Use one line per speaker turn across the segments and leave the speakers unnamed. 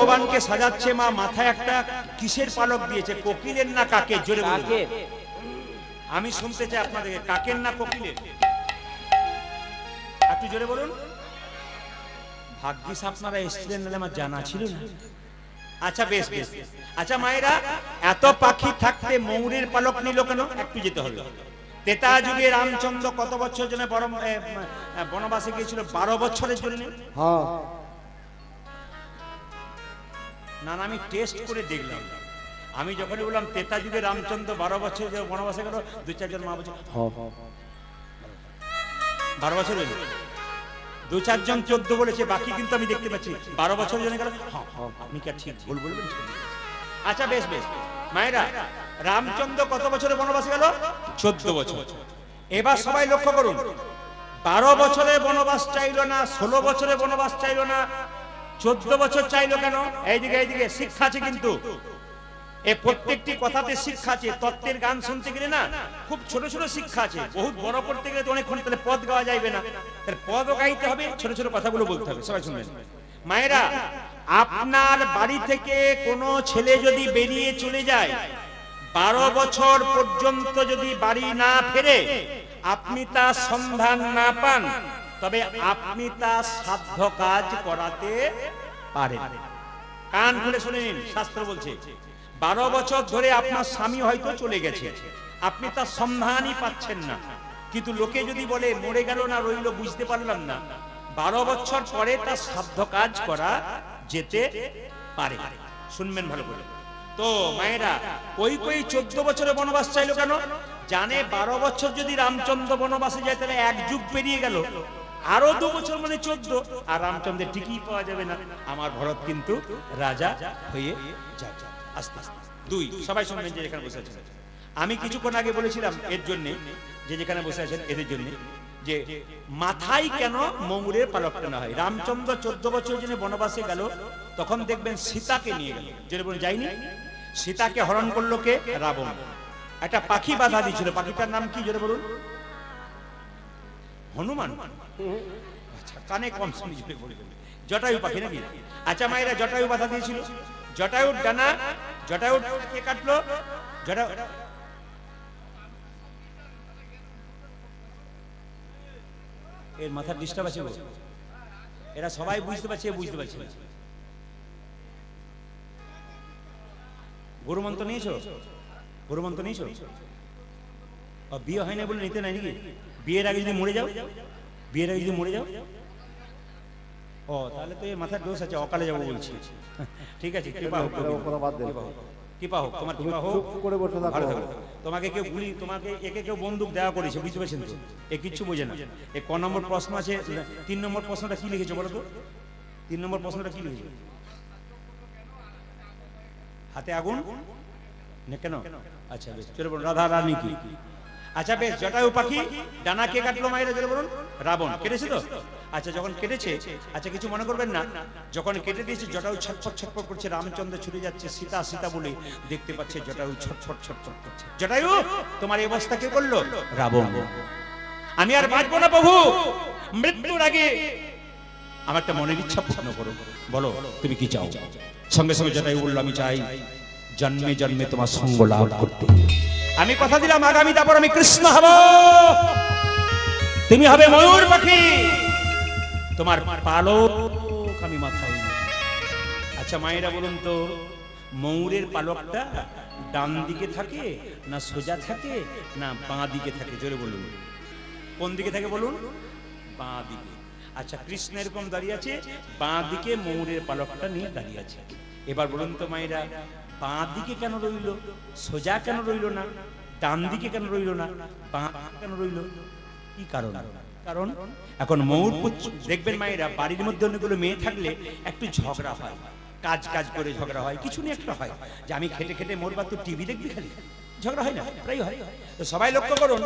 ভগবানকে সাজাচ্ছে মা, মাথায় একটা কিসের পালক দিয়েছে? কোকিলের না কাকের? জোরে বলুন। আমি শুনতে চাই আপনাদের, কাকের না কোকিলের? একটু জোরে বলুন। ভাগ্যিস আপনারা এসেছিলেন, নাহলে আমার জানা ছিল না। আচ্ছা বেশ বেশ। আচ্ছা মায়েরা, এত পাখি থাকতে ময়ূরের পালক নিল কেন? একটু যেতে হলো। ত্রেতা যুগে রামচন্দ্র কত বছর জন্য বনবাসে গিয়েছিল? 12 বছরের জন্য। না না, আমি টেস্ট করে দেখলাম। আমি যখনই বললাম ত্রেতা যুগে রামচন্দ্র 12 বছর বনবাসে গেল, 2-4 জন মা বলছে 12 বছর হইল। 2-4 জন 14 বলেছে, বাকি কিন্তু আমি দেখতে পাচ্ছি 12 বছর জন্য গেল। আপনি কি ঠিক ভুল বলবেন? আচ্ছা বেশ বেশ। মায়েরা, রামচন্দ্র কত বছরে বনবাসে গেল? 14 বছর। এবার সবাই লক্ষ্য করুন, 12 বছরে বনবাস চাইলো না, 16 বছরে বনবাস চাইলো না, 14 বছর চাইলো কেন? এইদিকে এইদিকে শিক্ষা আছে কিন্তু। এই প্রত্যেকটি কথাতে শিক্ষা আছে। তত্ত্বের গান শুনতে গেলে না খুব ছোট ছোট শিক্ষা আছে। বহুত বড় পড়তে গেলে তো অনেকক্ষণ, তাহলে পদ গাওয়া যাবে না। তাহলে পদও গাইতে হবে, ছোট ছোট কথাগুলো বলতে হবে। সবাই শুনবেন। মায়েরা, আপনার বাড়ি থেকে কোনো ছেলে যদি বেরিয়ে চলে যায়, 12 বছর পর্যন্ত যদি বাড়ি না ফেরে, আপনি তার সন্ধান না পান, তবে আপনি তার সাধ্য কাজ করাতে পারেন। কান খুলে শুনে নিন, শাস্ত্র বলছে 12 বছর ধরে আপনার স্বামী হয়তো চলে গেছে, আপনি তার সন্ধানই পাচ্ছেন না। কিন্তু লোকে যদি বলে মরে গেল না রইল বুঝতে পারলাম না, 12 বছর পরে তার সাধ্য কাজ করা যেতে পারে। শুনবেন ভালো করে। তো মায়েরা, কই 14 বছরে বনবাস চাইলো কেন? জানে 12 বছর যদি রামচন্দ্র বনবাসে যায়, তাহলে 1 যুগ পেরিয়ে গেল, আরো 2 বছর মানে 14, আর রামচন্দ্রের টিকিই পাওয়া যাবে না। আমার ভরত কিন্তু রাজা হয়ে যাবে। আস্তে আস্তে 2। সবাই শুনবেন যে যেখানে বসে আছেন। আমি কিছুক্ষণ আগে বলেছিলাম এর জন্য, যে যেখানে বসে আছেন এদের জন্য, যে মাথায় কেন ময়ূরের পালক টানা হয়। রামচন্দ্র 14 বছর জন্য বনবাসে গেল, তখন দেখবেন সীতাকে নিয়ে গেল। যেটা বলুন যায়নি? সীতাকে হরণ করলো কে? রাবণ। একটা পাখি বাধা দিয়েছিল, পাখিটার নাম কি? জোরে বলুন। হনুমান? আচ্ছা, কানে কম শুনি, জোরে বলবেন। জটায়ু পাখি নাকি? আচ্ছা মায়েরা, জটায়ু বাধা দিয়েছিল। জটায়ুর ডানা, জটায়ুর কে কাটলো? জটায়ু। এর মাথার ডিস্টার্ব আছে। এরা সবাই বুঝতে পারছে, বুঝতে পারছে না। গরু মন্ত্র নিয়েছো? গরু মন্ত্র নিয়েছো? বিয়ে হয় না বলে নিতে নাই নাকি? বিয়ের আগে যদি মরে যাও, বিয়ের আগে যদি মরে যাও, ও তাহলে তো এর মাথার দোষ আছে, অকালে যাবো বলছি। ঠিক আছে, কৃপা হোক, কৃপা হোক, তোমার কৃপা হোক। তোমাকে কেউ গুলি, তোমাকে একে কেউ বন্দুক দেওয়া করেছে, বুঝতে পারছেন তো? এ কিচ্ছু বোঝে না। এ ক নম্বর প্রশ্ন আছে? 3 নম্বর প্রশ্নটা কি লিখেছো বলো তো? 3 নম্বর প্রশ্নটা কি লিখেছো? হাতে আগুন কেন? আচ্ছা বেশ, চলে বলুন। রাধা রানী কি? আচ্ছা বেশ। জটায়ু পাখি ডানা কে কাটলো মায়েরা? জোরে বলুন। রাবণ। কেটেছে তো? আচ্ছা যখন কেটেছে, আচ্ছা কিছু মনে করবেন না, যখন কেটে দিয়েছে জটায়ু ছটফট ছটফট করছে, রামচন্দ্র ছুটে যাচ্ছে, সীতা সীতা বলে দেখতে পাচ্ছে জটায়ু ছটফট ছটফট করছে। জটায়ু, তোমার এই অবস্থা কে করলো? রাবণ। আমি আর বাঁচবো না প্রভু, মৃত্যুর আগে আমার একটা মনের ইচ্ছা পূর্ণ করো। বলো তুমি কি চাও? সঙ্গে সঙ্গে জটায়ু বললো, আমি চাই জন্মে জন্মে তোমার সঙ্গ লাভ করতে। আমি কথা দিলাম আগামী তারপর আমি কৃষ্ণ হব, তুমি হবে ময়ূর পাখি, তোমার পালক আমি মাথায়। আচ্ছা মায়েরা বলুন তো, ময়ূরের পালকটা ডান দিকে থাকে না সোজা থাকে না বাঁ দিকে থাকে? জোরে বলুন। কোন দিকে থাকে বলুন? বাঁ দিকে। আচ্ছা কৃষ্ণ এরকম দাঁড়িয়ে আছে, বাঁ দিকে ময়ূরের পালকটা নিয়ে দাঁড়িয়ে আছে। এবার বলুন তো মায়েরা, বাঁ দিকে কেন রইল? সোজা কেন রইল না? ডান দিকে কেন রইল না? বাঁ কেন রইল? কি কারণ? কারণ এখন ময়ূর দেখবেন মায়েরা, বাড়ির মধ্যে অনেকগুলো মেয়ে থাকলে একটু ঝগড়া হয়, কাজ কাজ করে ঝগড়া হয়, কিছু নিয়ে একটা হয়, যে আমি খেটে খেটে মরবা তো টিভি দেখবি, খালি ঝগড়া হয় না? প্রায় হয়। তো সবাই লক্ষ্য করুন,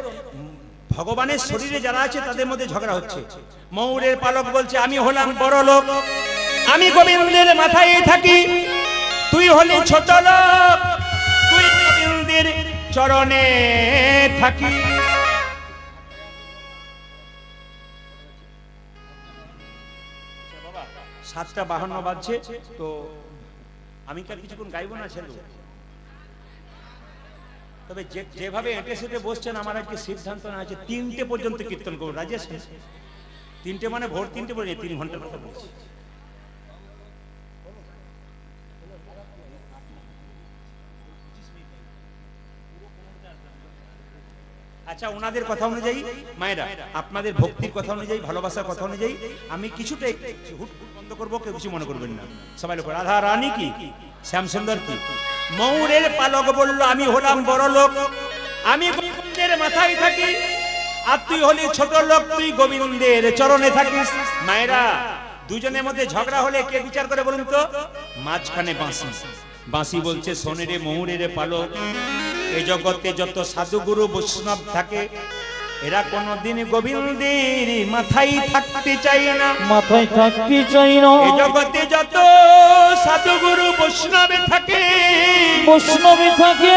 ভগবানের শরীরে যারা আছে তাদের মধ্যে ঝগড়া হচ্ছে। ময়ূরের পালক বলছে, আমি হলাম বড় লোক, আমি গোবিন্দের মাথায় থাকি, তুই হলি ছোট লোক, তুই গোবিন্দের চরণে থাকি। 7টা 52 বাজছে, তো আমি কি আর কিছুক্ষণ গাইবো না ছেড়ে দেবো? তবে যেভাবে এঁটে সেটে বসছেন, আমার আজকে সিদ্ধান্ত না আছে 3টে পর্যন্ত কীর্তন করবো। রাজি আছেন? 3টে মানে ভোর 3টে পর্যন্ত, 3 ঘন্টার কথা বলছি। আচ্ছা, ওনাদের কথা অনুযায়ী মায়েরা, আপনাদের ভক্তির কথা অনুযায়ী, ভালোবাসার কথা অনুযায়ী আমি কিছুটা হুট বন্ধ করবো, কেউ কিছু মনে করবেন না। সবাই লোক, রাধা রানী কি, শ্যামসুন্দর কি, ময়ূরের পালক বলল আমি হলাম বড় লোক, আমি গোবিন্দের মাথায় থাকি, আর তুই হলি ছোট লোক, তুই গোবিন্দের চরণে থাকিস। মায়েরা, দুজনের মধ্যে ঝগড়া হলে কে বিচার করে বলুন তো? মাঝখানে বাঁশি। বাঁশি বলছে শোনে রে ময়ূরের পালক, এই জগতে যত সাধুগুরু বৈষ্ণব থাকে এরা কোনদিন গোবিন্দের মাথায় থাকতে চায় না,
মাথায় থাকতে চাই না।
এই জগতে যত সাধুগুরু বৈষ্ণবে থাকে,
বৈষ্ণবে থাকে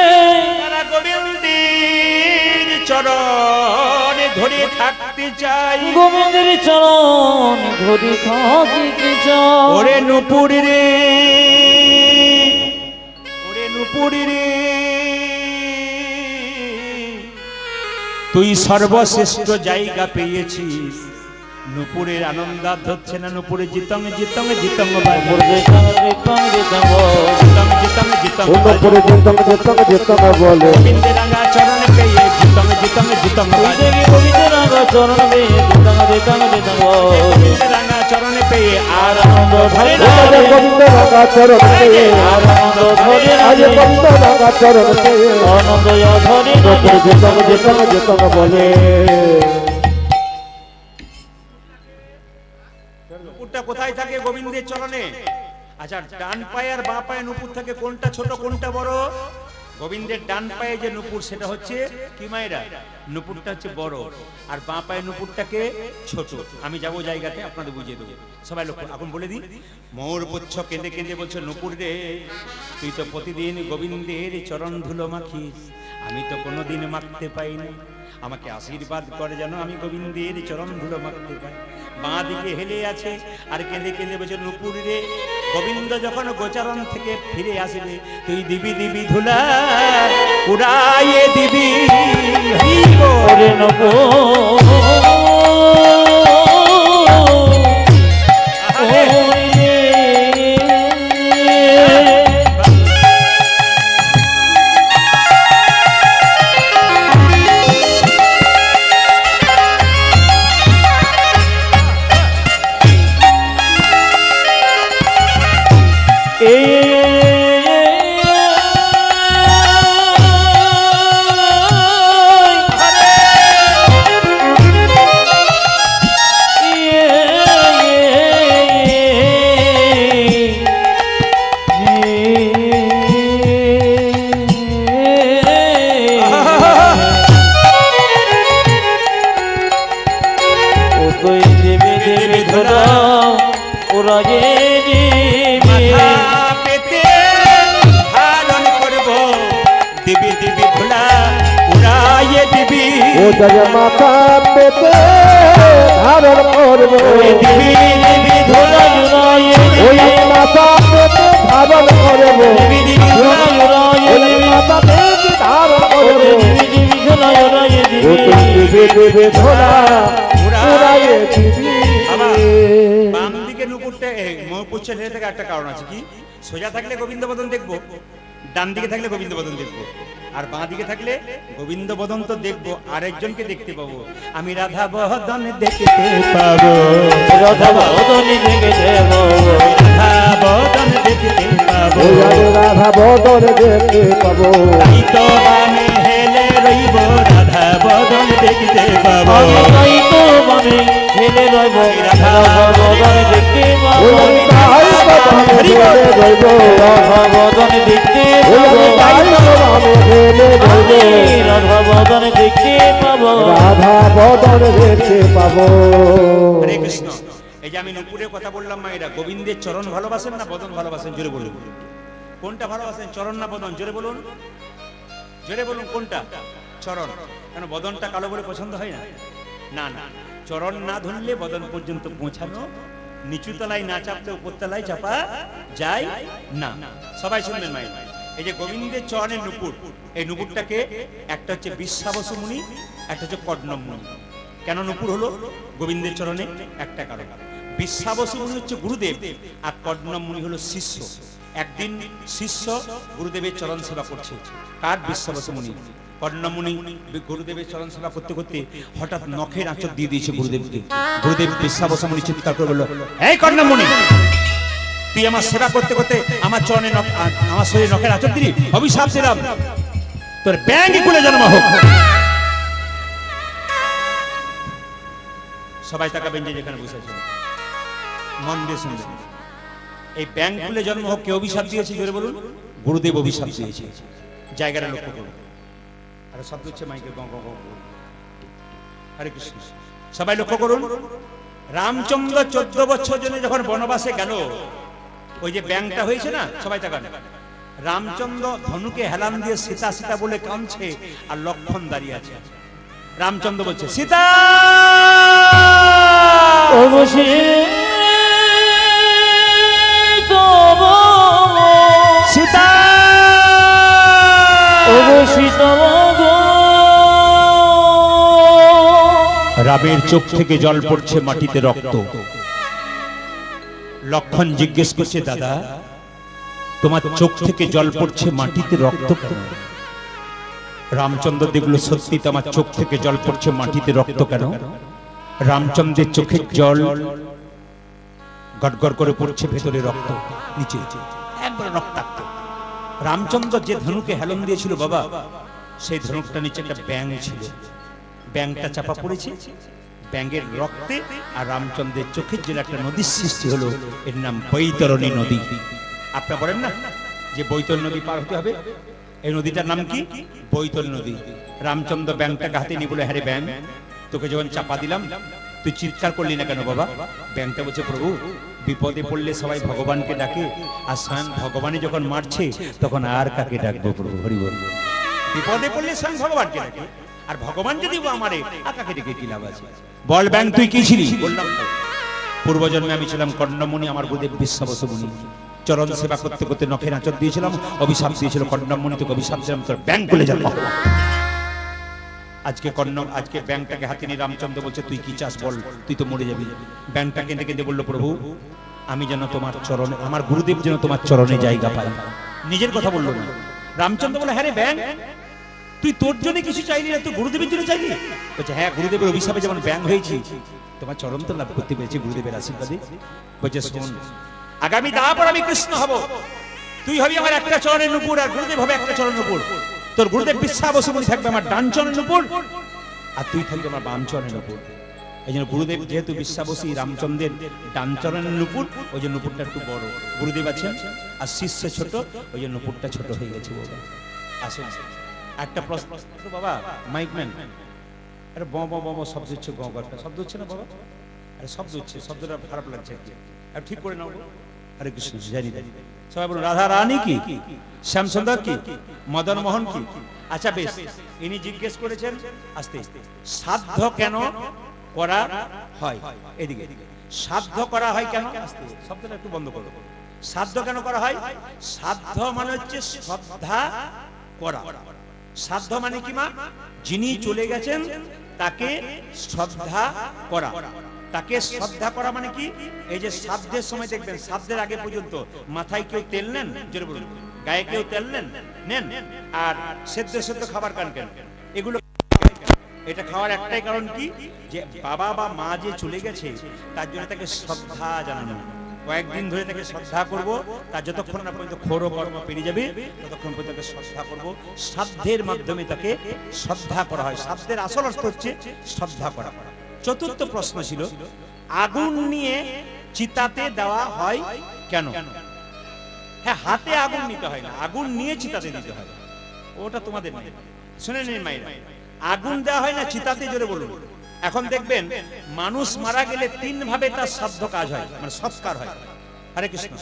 তারা গোবিন্দের চরণে ধরে থাকতে চায়।
গোবিন্দের চরণ ধরে থাকিতে চাই।
ওরে নুপুরি রে, ওরে নুপুরি রে, তুই সর্বশ্রেষ্ঠ জায়গা পেয়েছিস। নুপুরের আনন্দাত হচ্ছে না, নুপুরে জিতং জিতং জিতং
মোর দেশং দেশং দেশং
জিতং জিতং জিতং
নুপুরে জিতং জিতং জিতং বলে,
গোবিন্দের রাঙা চরণ পেয়ে জিতং জিতং জিতং
দেবী গোবিন্দের রাঙা চরণ বে দেশং দেশং দেশং
গোবিন্দের রাঙা চরণ পেয়ে আর
আনন্দ ধরে না
আজ গোবিন্দ রাঙা চরণ পেয়ে,
আনন্দ ধরে না
আজ গোবিন্দ রাঙা চরণ পেয়ে,
আনন্দ ধরে না
নুপুরে জিতং জিতং জিতং বলে।
নুপুরটা কোথায় থাকে? গোবিন্দের চরণে। আচ্ছা, ডান পায়ে আর বাঁ পায়ে নুপুর থাকে, কোনটা ছোট কোনটা বড়? গোবিন্দের ডান পায়ে যে নুপুর সেটা হচ্ছে কি মায়েরা? নুপুরটা হচ্ছে বড়, আর বাঁ পায়ে নুপুরটাকে ছোট। আমি যাবো জায়গাতে, আপনাদের বুঝিয়ে দেবো। সবাই লোক এখন বলে দিই, ময়ূর পুচ্ছ কেঁদে কেঁদে বলছে নুপুর রে, তুই তো প্রতিদিন গোবিন্দের চরণ ধুলো মাখিস, আমি তো কোনোদিন মাখতে পাইনি, আমাকে আশীর্বাদ করে যেন আমি গোবিন্দের চরণ ধুলো মাখতে পাই। বাঁ দিকে হেলে আছে আর কেঁদে কেঁদে বলছে নুপুর রে, গোবিন্দ যখন গোচরণ থেকে ফিরে আসবে তুই দিবি দিবি ধুলা উড়াইয়ে দিবি।
ওরে নবো
জয় মাতা পেতে ধারণ করব,
দিবি দিবি ধুলা
ওই মাতা পেতে ধারণ করব,
দিবি দিবি ধুলা
ওই মাতা পেতে ধারণ করব, ও তুই দিবে দিবে ধরা উড়াইয়ে দিবি।
বাম দিকে নুপুরটা ময়ূরপুচ্ছ হেলে থেকে একটা কারণ আছে কি, সোজা থাকলে গোবিন্দ বদন দেখবো, ডান দিকে থাকলে গোবিন্দ বদন দেখবো, আর বাঁ দিকে থাকলে গোবিন্দ বদন তো দেখবো, আরেকজনকে দেখতে পাবো। আমি রাধা বদন দেখতে পাবো,
রাধা বদন দেখতে পাবো,
রাধা বদন দেখতে পাবো,
রাধা বদন দেখতে পাবো,
তাই তো বামে হেলে রইব, রাধা বদন দেখতে পাবো,
তাই তো বামে হেলে রইব, রাধা বদন দেখতে পাবো, রাধা বদন দেখতে পাবো, রাধা বদন দেখতে পাবো,
রাধা বদন দেখতে পাবো।
হরে কৃষ্ণ। এই যে আমি নুপুরের কথা বললাম মায়েরা, গোবিন্দের চরণ ভালোবাসেন না বদন ভালোবাসেন? জোরে বলুন, কোনটা ভালোবাসেন, চরণ না বদন? জোরে বলুন, জোরে বলুন কোনটা? চরণ। কেন বদনটা কালো বলে পছন্দ হয় না? না না, চরণ না ধরলে বদন পর্যন্ত পৌঁছানো নিচু তলায় না চাপতে উপর তলায় চাপা যায় না। সবাই শুনবেন মাই, এই যে গোবিন্দের চরণের নুপুর, এই নুপুরটাকে একটা হচ্ছে বিশ্বাবসু মুনি, একটা হচ্ছে কর্ণম মুনি। কেন নুপুর হলো গোবিন্দের চরণে? একটা কারণ, বিশ্বাবসু মুনি হচ্ছে গুরুদেব আর কর্ণম মুনি হলো শিষ্য। একদিন শিষ্য গুরুদেবের চরণ সেবা করছে, কার? বিশ্বাবসু মুনি। কর্ণম মুনি গুরুদেবের চরণ সেবা করতে করতে হঠাৎ নখের আঁচড় দিয়ে দিয়েছে গুরুদেবকে। গুরুদেব বিশ্বাবসু মুনি চিৎকার করে বলল, এই কর্ণম মুনি, তুই আমার সেবা করতে করতে আমার চরণে আমার শরীরে নখের আঁচড় দিলি, অভিশাপ দিলাম তোর ব্যাঙে কুলে জন্ম হোক। সবাই তাকাবেন যে যেখানে বসে আছেন, মন দিয়ে শুনবেন। এই ব্যাঙ কুলে জন্ম হোক কে অভিশাপ দিয়েছে? জোরে বলুন। গুরুদেব অভিশাপ দিয়েছে। জায়গাটা লক্ষ্য করুন। আরে শব্দ হচ্ছে মাইকে গ গ গ। হরে কৃষ্ণ। সবাই লক্ষ্য করুন। রামচন্দ্র 14 বছর জন্য যখন বনবাসে গেল, ওই যে ব্যাঙটা হয়েছে না, সবাই তাকান। রামচন্দ্র ধনুকে হেলান দিয়ে সীতা সীতা বলে কাঁদছে, আর লক্ষ্মণ দাঁড়িয়ে আছে। রামচন্দ্র বলছে, সীতা সীতা রামের চোখ থেকে জল পড়ছে, মাটিতে রক্ত। লক্ষ্মণ জিজ্ঞেস করছে, দাদা তোমার চোখ থেকে জল পড়ছে, মাটিতে রক্ত কেন? রামচন্দ্র দেখলো সত্যি তো আমার চোখ থেকে জল পড়ছে, মাটিতে রক্ত কেন? রামচন্দ্রের চোখের জল গড়গড় করে পড়ছে, ভেতরে রক্ত, নিচে একবার রক্তাক্ত। রামচন্দ্র যে ধনুকে হেলন দিয়েছিল বাবা, সেই ধনুকটা নিচে একটা ব্যাঙ ছিল। ব্যাঙটা চাপা পড়েছে, ব্যাঙের রক্তে আর রামচন্দ্রের চোখের জন্য একটা নদীর সৃষ্টি হলো, এর নাম বৈতরণী নদী। আপনারা বলেন না যে বৈতরণী নদী পার হতে হবে, এই নদীটার নাম কি? বৈতরণী নদী। রামচন্দ্র ব্যাঙটাকে হাতে নিয়ে বলে, হ্যাঁ রে ব্যাঙ, তোকে যখন চাপা দিলাম তুই চিৎকার করলি না কেন বাবা? ব্যাঙটা বলছে, প্রভু বিপদে পড়লে সবাই ভগবানকে ডাকে, আর স্বয়ং ভগবানই যখন মারছে তখন আর কাকে ডাকবো প্রভু? হরি বল। বিপদে পড়লে স্বয়ং ভগবানকে ডাকে, আর ভগবান যদি আমারে আর কাকে ডেকে কি লাভ আছে? বল ব্যাঙ তুই কি ছিলি? বললাম তো, পূর্বজন্মে আমি ছিলাম কর্ণমুনি, আমার গুরুদেব বিশ্বাবসু মুনি। চরণ সেবা করতে করতে নখের আঁচড় দিয়েছিলাম, অভিশাপ দিয়েছিল কর্ণমুনি, তোকে অভিশাপ দিলাম তোর ব্যাঙ কুলে জন্ম। আজকে ব্যাঙটাকে হাতে নিয়ে রামচন্দ্র বলছে, তুই কি চাস বল, তুই তো মরে যাবি। ব্যাঙটা কেঁদে কেঁদে বলল, প্রভু আমি যেন তোমার চরণে, আমার গুরুদেব যেন তোমার চরণে জায়গা পাই। নিজের কথা বললো না। রামচন্দ্র বলে, হ্যাঁ রে ব্যাঙ, তুই তোর জন্য কিছু চাইলি না, তুই গুরুদেবের জন্য চাইলি? বলছে, হ্যাঁ গুরুদেবের অভিশাপে যেমন ব্যাঙ হয়েছি, তোমার চরণ তো লাভ করতে পেরেছি গুরুদেবের আশীর্বাদে। বলছে, শোন, আগামী তারপর আমি কৃষ্ণ হব, তুই হবি আমার একটা চরণের নুপুর, আর গুরুদেব হবে একটা চরণের নুপুর। তোর গুরুদেব বিশ্বাবসু মুনি থাকবে আমার ডান চরণের নুপুর, আর তুই থাকবে আমার বাম চরণের নুপুর। এই জন্য গুরুদেব যেহেতু বিশ্বাবসী, রামচন্দ্রের ডান চরণের নুপুর, ওই যে নুপুরটা একটু বড়, গুরুদেব আছেন আর শিষ্য ছোট, ওই যে নুপুরটা ছোট হয়ে গেছে। বাবা আসুন, একটা প্রশ্ন বাবা, মাইকম্যান, আরে ব ব ব শব্দ হচ্ছে, গ একটা শব্দ হচ্ছে না বাবা? আরে শব্দ হচ্ছে, শব্দটা খারাপ লাগছে আর ঠিক করে নাও। হরে কৃষ্ণ, জানি জানি। সবাই বলুন, রাধা রানী কি, শ্যামসুন্দর কি, মদন মোহন কি? আচ্ছা বেশ, ইনি জিজ্ঞেস করেছেন, আস্তে সাধ্য কেন করা হয়? এদিকে সাধ্য করা হয় কেন? আস্তে, শব্দটা একটু বন্ধ করো। সাধ্য কেন করা হয়? সাধ্য মানে হচ্ছে শ্রদ্ধা করা। সাধ্য মানে কি মা? যিনি চলে গেছেন তাকে শ্রদ্ধা করা। তাকে শ্রদ্ধা করা মানে কি? এই যে শ্রাদ্ধের সময় দেখবেন, শ্রাদ্ধের আগে পর্যন্ত মাথায় কেউ তেল নেন, জোরে বলুন, গায়ে কেউ তেল নেন, আর সেদ্ধ সেদ্ধ খাবার খান কেন? এগুলো এটা খাওয়ার একটাই কারণ কি, যে বাবা বা মা যে চলে গেছে তার জন্য তাকে শ্রদ্ধা জানানো। কয়েকদিন ধরে তাকে শ্রদ্ধা করব, তার যতক্ষণ না পর্যন্ত ক্ষোর কর্ম পেরিয়ে যাবে ততক্ষণ পর্যন্ত তাকে শ্রদ্ধা করব। শ্রাদ্ধের মাধ্যমে তাকে শ্রদ্ধা করা হয়। শ্রাদ্ধের আসল অর্থ হচ্ছে শ্রদ্ধা করা। চতুর্থ প্রশ্ন ছিল, আগুন নিয়ে চিতাতে দেওয়া হয় কেন? হ্যাঁ, হাতে আগুন নিতে হয় না, আগুন নিয়ে চিতাতে দিতে হয়। ওটা তোমাদের নেই, শুনে নিন মায়েরা। আগুন দেওয়া হয় না চিতাতে, জোরে বলুন। এখন দেখবেন মানুষ মারা গেলে 3 ভাবে তার শ্রাদ্ধ কাজ হয়, মানে সৎকার হয়। হরে কৃষ্ণ।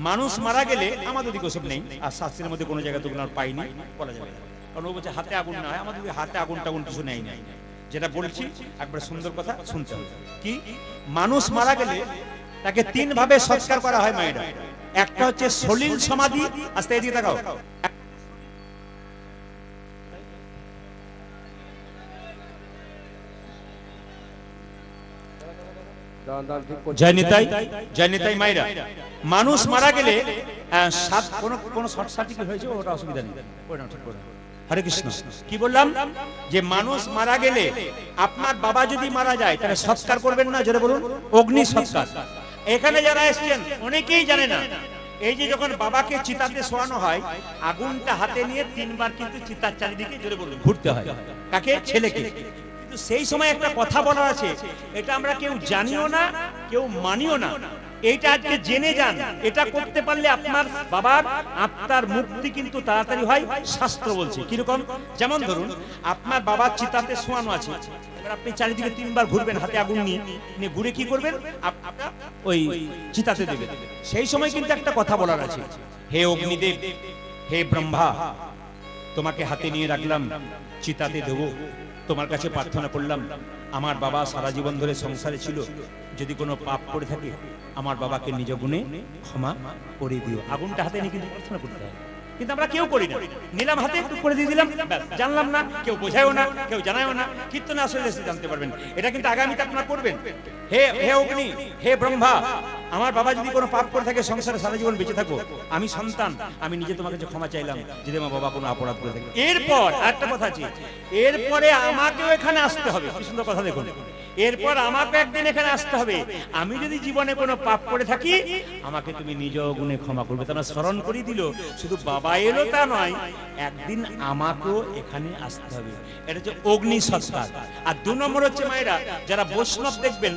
মানুষ মারা গেলে, আমাদের দিকে ওসব নেই, আর শাস্ত্রের মধ্যে কোনো জায়গায় তো পাইনি, বলা যাবে না। কারণ ও বলছে হাতে আগুন না হয়, আমাদের হাতে আগুন টাগুন কিছু নেই। যেটা বলছি একবার সুন্দর কথা শুনতে হবে। কি? মানুষ মারা গেলে তাকে তিন ভাবে সৎকার করা হয় মায়েরা। একটা হচ্ছে সলিল সমাধি, আস্তে এদিকে তাকাও, জয় নিতাই, জয় নিতাই মায়েরা। মানুষ মারা গেলে কোন শর্ট সার্কিট হয়েছে ওটা অসুবিধা নেই, ওটা ঠিক করে। হরে কৃষ্ণ। কি বললাম? যে মানুষ মারা গেলে আপনার বাবা যদি মারা যায় তাহলে সৎকার করবেন না, জোরে বলুন, অগ্নি সৎকার। এখানে যারা এসেছেন অনেকেই জানে না, এই যে যখন বাবাকে চিতাতে শোয়ানো হয়, আগুনটা হাতে নিয়ে তিনবার কিন্তু চিতার চারিদিকে, জোরে বলুন, ঘুরতে হয়। কাকে? ছেলেকে। কিন্তু সেই সময় একটা কথা বলার আছে, এটা আমরা কেউ জানিও না, কেউ মানিও না। এইটা আজকে জেনে যান, এটা করতে পারলে আপনার বাবার আত্মার মুক্তি কিন্তু তাড়াতাড়ি হয়, শাস্ত্র বলছে। কিরকম? যেমন ধরুন আপনার বাবার চিতাতে শোয়ানো আছে, এবার আপনি চারিদিকে তিনবার ঘুরবেন হাতে আগুন নিয়ে, ঘুরে কি করবেন? আপনারা ওই চিতাতে দেবেন। সেই সময় কিন্তু একটা কথা বলার আছে, হে অগ্নিদেব, হে ব্রহ্মা, তোমাকে হাতে নিয়ে রাখলাম, চিতাতে দেবো, তোমার কাছে প্রার্থনা করলাম, আমার বাবা সারা জীবন ধরে সংসারে ছিল, যদি কোনো পাপ করে থাকে আমার বাবাকে নিজ গুণে ক্ষমা করে দিও। আগুনটা হাতে নিয়ে কিন্তু প্রার্থনা করতে হয়, কিন্তু আমরা কেউ করি না। নিলাম হাতে, একটু করে দিয়ে দিলাম, ব্যাস, জানলাম না, কেউ বোঝায়ও না, কেউ জানায়ও না। কীর্তনে আসলে এসে জানতে পারবেন। এটা কিন্তু আগামীতে আপনারা করবেন। হে হে অগ্নি, হে ব্রহ্মা, আমার বাবা যদি কোনো পাপ করে থাকে, সংসারে সারা জীবন বেঁচে থাকো, আমি সন্তান, আমি নিজে তোমাকে যে ক্ষমা চাইলাম যদি আমার বাবা কোনো অপরাধ করে থাকে। এরপর একটা কথা আছে, এরপরে আমাকেও এখানে আসতে হবে। কি সুন্দর কথা দেখুন, এরপর আমাকে একদিন এখানে আসতে হবে। আমি যদি জীবনে কোনো পাপ করে থাকি, আমাকে তুমি নিজ গুণে ক্ষমা করবে। তারা স্মরণ করিয়ে দিল, শুধু বাবা এলো তা নয়, একদিন আমাকেও এখানে আসতে হবে। এটা হচ্ছে অগ্নি সৎকার। আর দু নম্বর হচ্ছে মায়েরা, যারা বৈষ্ণব দেখবেন,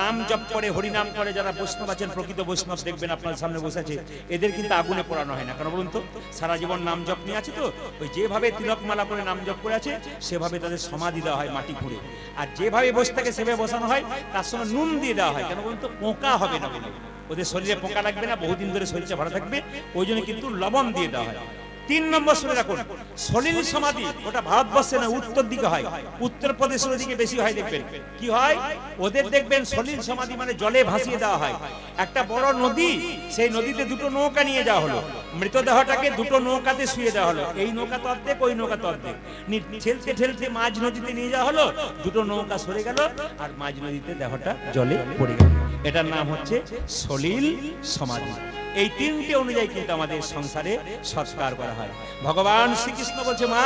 নাম জপ করে, হরি নাম করে, যারা বৈষ্ণব আছেন, প্রকৃত বৈষ্ণব দেখবেন আপনার সামনে বসে আছে, এদের কিন্তু আগুনে পোড়ানো হয় না। কেন বলুন তো? সারা জীবন নাম জপ নিয়ে আছে তো, ওই যেভাবে তিলকমালা করে নাম জপ করে আছে, সেভাবে তাদের সমাধি দেওয়া হয় মাটি খুঁড়ে। আর যেভাবে বসে থাকে সেভাবে বসানো হয়, তার সঙ্গে নুন দিয়ে দেওয়া হয়। কেন বলুন তো? পোকা হবে না বলে, ওদের শরীরে পোকা লাগবে না, বহুদিন ধরে শরীরটা ভালো থাকবে, ওই জন্য কিন্তু লবণ দিয়ে দেওয়া হয়। তিন নম্বর শুনে রাখুন, সলিল সমাধি, ওটা ভারতবর্ষে না, উত্তর দিকে হয়, উত্তরপ্রদেশের দিকে বেশি হয়। দেখবেন কি হয়, ওদের দেখবেন সলিল সমাধি মানে জলে ভাসিয়ে দেওয়া হয়। একটা বড় নদী, সেই নদীতে দুটো নৌকা নিয়ে যাওয়া হলো, মৃতদেহটাকে দুটো নৌকাতে শুয়ে দেওয়া হলো, এই নৌকা তো অর্ধেক, ওই নৌকা তো অর্ধেক, ঠেলতে ঠেলতে মাঝ নদীতে নিয়ে যাওয়া হলো, দুটো নৌকা সরে গেল, আর মাঝ নদীতে দেহটা জলে পড়ে গেল। এটার নাম হচ্ছে সলিল সমাধি। এই তিনটে অনুযায়ী কিন্তু আমাদের সংসারে সৎকার করা হয়। ভগবান শ্রীকৃষ্ণ বলছে, মা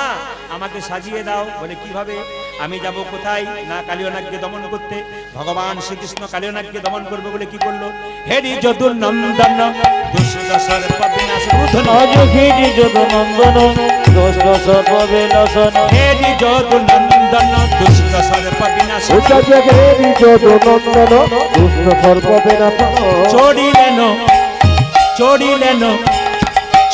আমাকে সাজিয়ে দাও। বলে কিভাবে? আমি যাব কোথায়? না কালিয়নাগকে দমন করতে। ভগবান শ্রীকৃষ্ণ কালিয়নাগকে দমন করবে বলে কি করলো? হেরি যদুর নন্দন দুষ্ট সর্প বিনাশ রুধন,
হেরি যদু নন্দন দুষ্ট সর্প বিনাশন,
হেরি যদুর নন্দন দুষ্ট সর্প বিনাশ,
হেরি যদু নন্দন দুষ্ট সর্প বিনাশন,
চড়িলেন চড়িলেন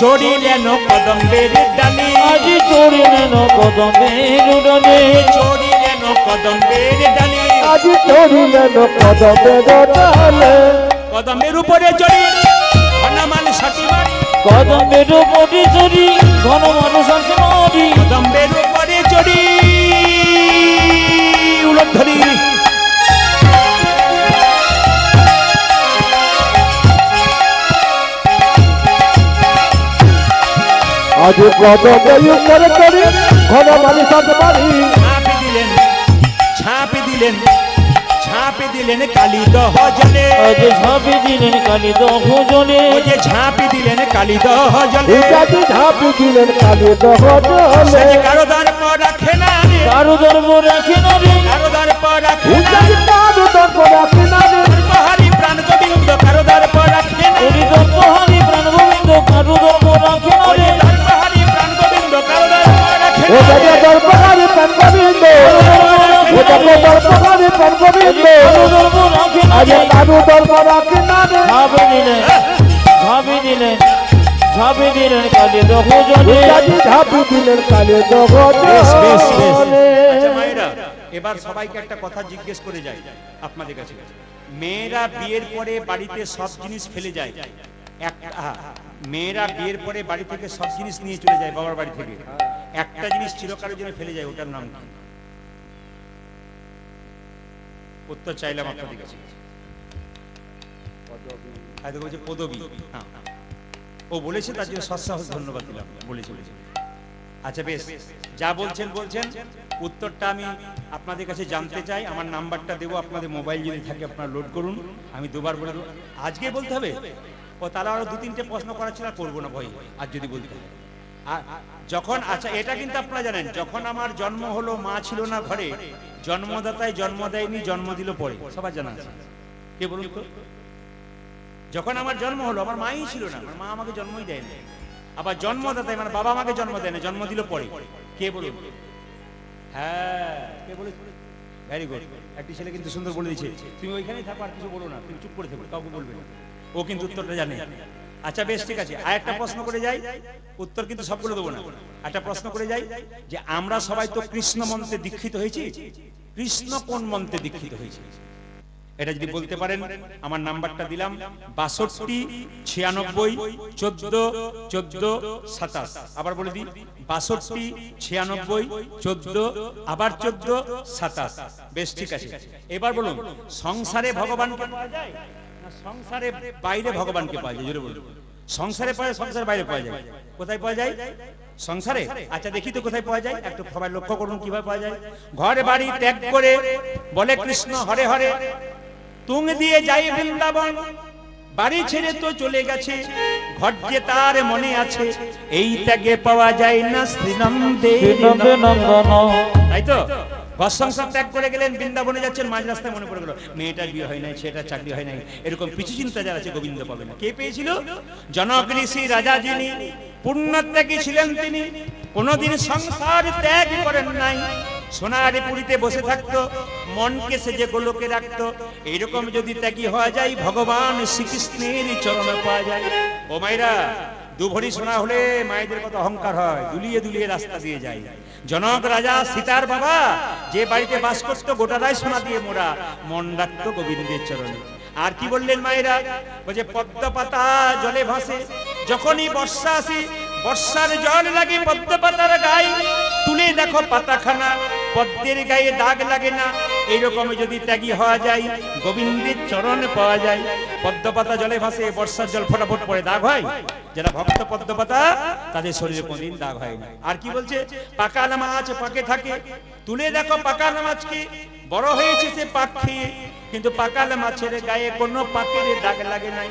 চড়িলেন কদম্বের ডালে,
আজি চড়িলেন কদম্বের ডালে,
চড়িলেন কদম্বের ডালে,
আজি চড়িলেন কদম্বের ডালে,
কদম্বের উপরে চড়ি ঘনমাল সাথী মারি,
কদম্বের উপরে চড়ি ঘনমাল সাথী মারি,
কদম্বের উপরে চড়ি উলট ধরি,
আজ কদম্বের উপরে চড়ি ঘনমাল সাথী মারি,
ঝাঁপি দিলেন ঝাঁপি দিলেন ঝাঁপি দিলেন কালী দহ জলে,
আজ ঝাঁপি দিলেন কালী দহ জলে,
ওই যে ঝাঁপি দিলেন কালী দহ জলে,
উজাজি ঝাঁপি দিলেন কালী দহ জলে,
কারো দর্প রাখে না রে,
কারো দর্প রাখে না রে,
কারো দর্প রাখে না,
উজাজি কারো দর্প রাখে না রে,
হরি প্রাণ গোবিন্দ কারো দর্প রাখে না,
হরি দর্প হরি প্রাণ গোবিন্দ কারো দর্প রাখে না রে,
দর্প হরি প্রাণ গোবিন্দ কারো দর্প রাখে না,
উজাজি দর্প হারি প্রাণ গোবিন্দ, উজাজি দর্প হারি প্রাণ গোবিন্দ,
কারো দর্প রাখে না
আজ
রে,
কারো দর্প রাখে না রে,
ঝাঁপি দিলেন ঝাঁপি দিলেন ঝাঁপি দিলেন কালী দহ জলে,
উজাজি ঝাঁপি দিলেন কালী দহ
বেশ, বেশ, বেশ।
জলে।
আচ্ছা মায়েরা, এবার সবাইকে একটা কথা জিজ্ঞেস করে যাই আপনাদের কাছে। মেয়েরা বিয়ের পরে বাড়িতে সব জিনিস ফেলে যায়, মেয়েরা বিয়ের পরে বাড়ি থেকে সব জিনিস নিয়ে চলে যায় বাবার বাড়ি থেকে, একটা জিনিস চিরকালের জন্য ফেলে যায়, ওটার নাম কি? উত্তর চাইলাম আপনাদের কাছে। হয়তো বলছে পদবী। হ্যাঁ, ও বলেছে, তার জন্য সৎসাহস ধন্যবাদ দিলাম, বলেছে। আচ্ছা বেশ, যা বলছেন উত্তরটা আমি আপনাদের কাছে জানতে চাই। আমার নাম্বারটা দেবো, আপনাদের মোবাইল যদি থাকে আপনারা লোড করুন, আমি দুবার বলে দেবো। আজকে বলতে হবে? ও তাহলে আরো 2-3টে প্রশ্ন করা ছিল, করবো না ভয়, আর যদি বলতে হবে। আর যখন, আচ্ছা এটা কিন্তু আপনারা জানেন, যখন আমার জন্ম হলো মা ছিল না ঘরে, জন্মদাতায় জন্ম দেয়নি, জন্ম দিল পরে, সবার জানা আছে। কে বলুন তো? যখন আমার জন্ম হলো আমার মাই ছিল না, আমার মা আমাকে জন্মই দেয়নি। আবার জন্মদাতায় মানে বাবা আমাকে জন্ম দেয় না, জন্ম দিল পরে। কে বলুন? হ্যাঁ, কে বলে? Very good. একটি ছেলে কিন্তু সুন্দর বলে দিয়েছে, তুমি ওইখানেই থাকো, আর কিছু বলো না, তুমি চুপ করে থাকো, কাউকে বলবে না। ও কিন্তু উত্তরটা জানে। আচ্ছা বেশ, ঠিক আছে, আর একটা প্রশ্ন করে যাই, উত্তর কিন্তু সবগুলো দেবো না। একটা প্রশ্ন করে যাই, যে আমরা সবাই তো কৃষ্ণ মন্ত্রে দীক্ষিত হয়েছি, কৃষ্ণ কোন মন্ত্রে দীক্ষিত হয়েছে? এটা যদি বলতে পারেন, আমার নাম্বারটা দিলাম 62 96 14 14 27। আবার বলে দিই, 62 96 14 আবার 14 27। বেশ, ঠিক আছে। এবার বলুন, সংসারে ভগবানকে পাওয়া যায় না সংসারে বাইরে ভগবানকে পাওয়া যায়? জোরে বলুন। সংসারে পাওয়া যায়, সংসারের বাইরে পাওয়া যায়? কোথায় পাওয়া যায়? সংসারে। আচ্ছা দেখি তো কোথায় পাওয়া যায়, একটু সবাই লক্ষ্য করুন কিভাবে পাওয়া যায়। ঘর বাড়ি ত্যাগ করে বলে কৃষ্ণ হরে হরে, তুং দিয়ে যাই বৃন্দাবন, বাড়ি ছেড়ে তো চলে গেছে, ঘর যে তার মনে আছে, এই ত্যাগে পাওয়া যায় না শ্রীনন্দের
নন্দন।
তাই তো? ঘর সংসার ত্যাগ করে গেলেন, বৃন্দাবনে যাচ্ছেন, মাঝ রাস্তায় মনে পড়ে গেল মেয়েটার বিয়ে হয় নাই, ছেলেটার চাকরি হয় নাই, এরকম পিছু চিন্তা যারা আছে গোবিন্দ পাবে না। কে পেয়েছিল? জনক ঋষি রাজা, যিনি পুণ্যত্যাগী ছিলেন, তিনি কোনদিন সংসার ত্যাগ করেন নাই, সোনারি পুরীতে বসে থাকতো, মনকে সেজে গোলকে রাখতো। এইরকম যদি ত্যাগী হওয়া যায়, ভগবান শ্রীকৃষ্ণের চরণে পাওয়া যায়। ও মায়েরা, দুভরি সোনা হলে মায়েদের কত অহংকার হয়, দুলিয়ে দুলিয়ে রাস্তা দিয়ে যায়। জনক রাজা সীতার বাবা যে বাড়িতে বাস করতো, গোটাটাই সোনা দিয়ে মোড়া, মন রাখতো গোবিন্দের চরণে। আর কি বললেন মায়েরা? বলছে পদ্ম পাতা জলে ভাসে, যখনই বর্ষা আসে, বর্ষার জল লাগে পদ্ম পাতার গায়ে, তুলে দেখো পাতাখানা, পদ্মের গায়ে দাগ লাগে না। এইরকম যদি ত্যাগী হওয়া যায়, গোবিন্দের চরণ পাওয়া যায়। পদ্ম পাতা জলে ভাসে, বর্ষার জল ফটাফট পড়ে, দাগ হয়? যারা ভক্ত পদ্ম পাতা, তাদের শরীরে কোনদিন দাগ হয় না। আর কি বলছে? পাকাল মাছ পাকে থাকে, তুলে দেখো পাকাল মাছকে, বড় হয়েছে সে পাক খেয়ে, কিন্তু পাকাল মাছের গায়ে কোনো পাকের দাগ লাগে নাই।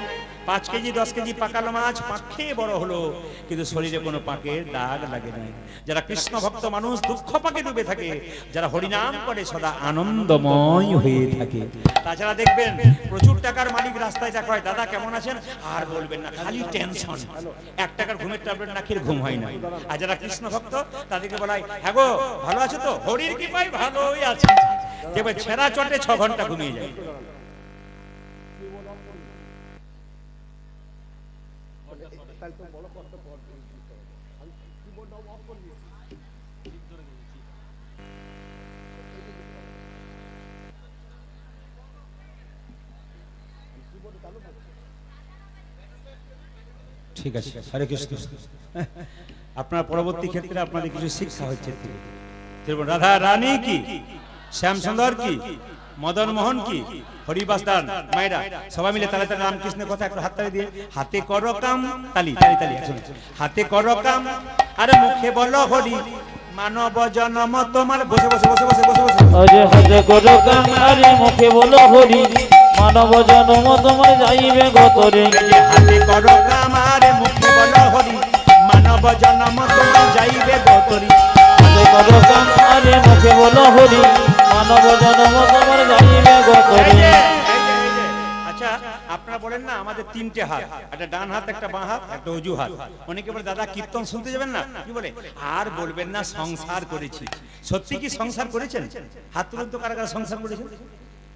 5 কেজি 10 কেজি পাকাল মাছ পাক খেয়ে বড় হলো, কিন্তু শরীরে কোনো পাকের দাগ লাগে নাই। যারা কৃষ্ণ ভক্ত মানুষ দুঃখ পাকে ডুবে থাকে, যারা হরিনাম করে সদা আনন্দময় হয়ে থাকে। তাছাড়া দেখবেন প্রচুর টাকার মালিক রাস্তায় দেখা হয়, দাদা কেমন আছেন? আর বলবেন না, খালি টেনশন, 1 টাকার ঘুমের ট্যাবলেট না খেলে ঘুম হয় না। আর যারা কৃষ্ণ ভক্ত, তাদেরকে বলা হয়, হ্যাঁ গো ভালো আছো তো? হরির কৃপায় ভালোই আছে। দেখবে ছেঁড়া চটে 6 ঘন্টা ঘুমিয়ে যায়। ঠিক আছে, হরে কৃষ্ণ। আপনার পরবর্তী ক্ষেত্রে আপনাদের কিছু শিক্ষা হচ্ছে। রাধা রানী কি, শ্যাম সুন্দর কি, মদন মোহন কি, হরিবাস দান। মায়েরা সবাই মিলে তালে তালে রামকৃষ্ণের কথা একটু হাততালি দিয়ে, হাতে করো কাম, তালি তালি তালি, হাতে করো কাম আরে মুখে বলো হরি, মানব জন্ম তোমার। বসে বসে বসে বসে বসে বসে
হাতে করো কাম আরে মুখে বলো হরি, মানব জন্ম তোমার যাইবে গতরে।
হাতে করো কাম আরে মুখে বলো হরি, মানব জন্ম তোমার যাইবে গতরে।
হাতে করো কাম আরে মুখে বলো হরি, মানব জন্ম তোমার যাইবে গতরে।
আচ্ছা আপনারা বলেন না, আমাদের 3টে হাত, একটা ডান হাত, একটা বাঁ হাত, একটা উজু হাত। অনেকে বলে দাদা কীর্তন শুনতে যাবেন না, কি বলে? আর বলবেন না সংসার করেছি। সত্যি কি সংসার করেছেন? হাত তুলুন তো, কারা কারা সংসার করেছেন?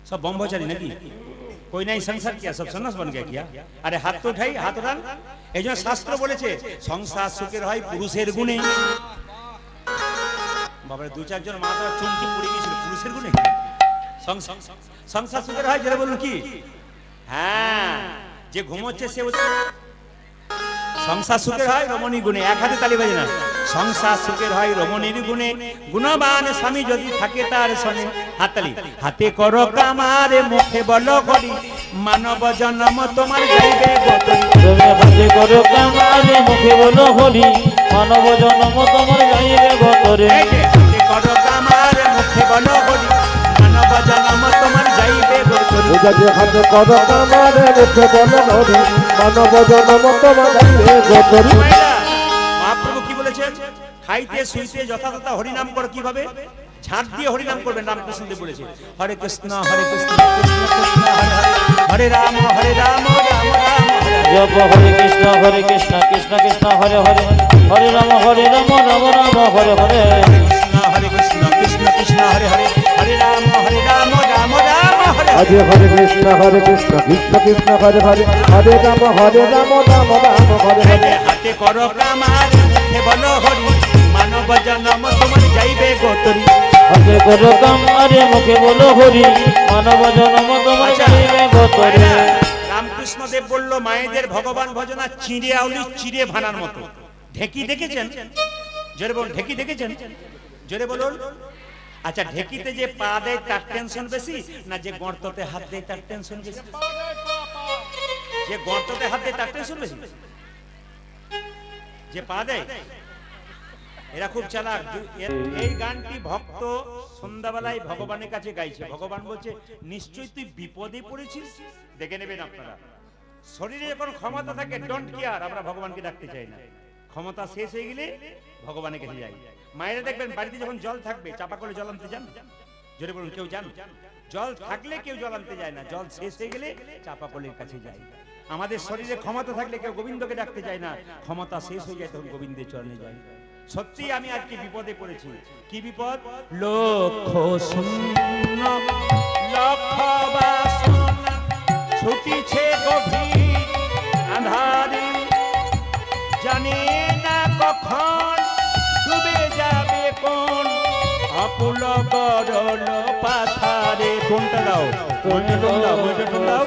সব ব্রহ্মচারী নাকি? कोई नहीं संसार किया, सब सन्यास बन गया किया। अरे हाथ तो उठाई, हाथ उठान। এই জন্য শাস্ত্র বলেছে সংসার সুখের হয় পুরুষের গুণে। বাবারে 2-4 জন মাথা চুমকি পড়ে গিয়েছিল পুরুষের গুণে। সংসার সুখের হয়, যেটা বলুন কি? হ্যাঁ, যে ঘুমোচ্ছে সে সংসার সুখের হয় রমণী গুণে। এক হাতে তালি বাজে না, সংসার সুখের হয় রমণীর গুণে, গুণবান স্বামী যদি থাকে তার সনে। হাততালি। হাতে করো কামার মুখে বলো হরি, মানব জন্ম তোমার যাইবে গতরি।
তুমি হাতে করো কামারে মুখে বলো হরি, মানব জন্ম তোমার যাইবে গতরে।
এই যে হাতে করো কামার মুখে বলো হরি, মানব জন্ম তোমার যাইবে গতরি।
যদি হাত কর কামারে মুখে বলো হরি, মানব জন্ম তোমার যাইবে গতরি।
মায়েরা, মহাপ্রভু কি বলেছেন? খাইতে শুইতে যথাযথা হরিনাম করো। কিভাবে? ঝাঁট দিয়ে হরিনাম করবেন। রামকৃষ্ণ দেব বলেছে, হরে কৃষ্ণ কৃষ্ণ কৃষ্ণ হরে হরে, হরে রাম রাম রাম রাম হরে হরে।
জপ হরে কৃষ্ণ কৃষ্ণ কৃষ্ণ হরে হরে, হরে রাম রাম রাম হরে হরে।
হরে কৃষ্ণ কৃষ্ণ কৃষ্ণ হরে হরে, হরে রাম রাম রাম হরে
আজ
হরে।
হরে কৃষ্ণ কৃষ্ণ কৃষ্ণ হরে হরে, হরে রাম রাম রাম হরে
এই
হরে।
যে হাতে করো কামার মুখে বলো হরি, মানব জন্ম তোমার যাইবে গতরি।
হাতে করো কামারে মুখে বলো হরি, মানব জন্ম তোমার যাইবে গতরে।
মায়েরা, রামকৃষ্ণ দেব বলল মায়েদের ভগবান ভজনা চিড়ে আউলি চিড়ে ভানার মতো। ঢেকি দেখেছেন? জোরে বলুন, ঢেকি দেখেছেন? জোরে বলুন। আচ্ছা, ঢেকিতে যে পা দেয় তার টেনশন বেশি, না যে গর্ততে হাত দেয় তার টেনশন বেশি? যে গর্ততে হাত দেয় তার টেনশন বেশি, যে পা দেয়। এরা খুব চালাক। এই গানটি ভক্ত সন্ধ্যাবেলায় ভগবানের কাছে গাইছে। ভগবান বলছে, নিশ্চয়ই তুই বিপদে পড়েছিস, দেখে নেবেন আপনারা। শরীরে যখন ক্ষমতা থাকে, ডোন্ট কেয়ার, আমরা ভগবানকে ডাকতে চাই না। ক্ষমতা শেষ হয়ে গেলে ভগবানের কাছে যাই। মায়েরা দেখবেন বাড়িতে যখন জল থাকবে, চাপা করে জল আনতে যান? জোরে বলুন, কেউ যান? জল থাকলে কেউ জল আনতে যায় না, জল শেষ হয়ে গেলে চাপা কলের কাছে যায়। আমাদের শরীরে ক্ষমতা থাকলে কেউ গোবিন্দকে ডাকতে যায় না, ক্ষমতা শেষ হয়ে যায় তখন গোবিন্দের চরণে যায়। সত্যি আমি আজকে বিপদে পড়েছি। কি বিপদ? লক্ষ শূন্য লক্ষ বাসনা ছুটিছে গভীর আঁধারে, জানি না কখন ডুবে যাবে কোন অকুল গরল পাথারে। কোনটা দাও? কোনটা দাও? কোনটা দাও?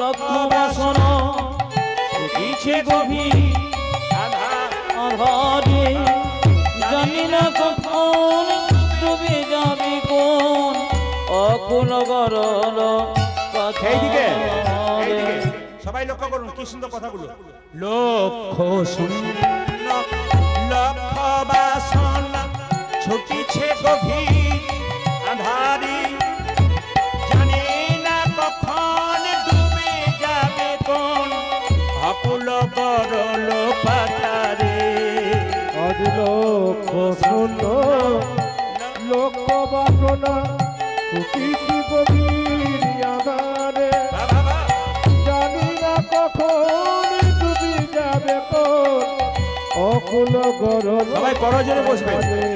লক্ষ বাসনা ছুটিছে গভীর আধারে, জানি না কখন ডুবে যাবে কোন অকুল গরল
এইদিকে,
পাথারে।
এইদিকে সবাই লক্ষ্য করুন কি সুন্দর কথাগুলো। লক্ষ শূন্য লক্ষ বাসনা ছুটিছে গভীর আঁধারে, জানি না কখন ডুবে যাবে কোন অকুল গরল পাথারে।
আজ লক্ষ শূন্য লক্ষ বাসনা ছুটিছি গভীর আঁধারে,
বাবা বাবা,
জানি না কখন ডুবি যাবে কোন অকুল গরল
সবাই করজোরে বসবে।
পাথারে।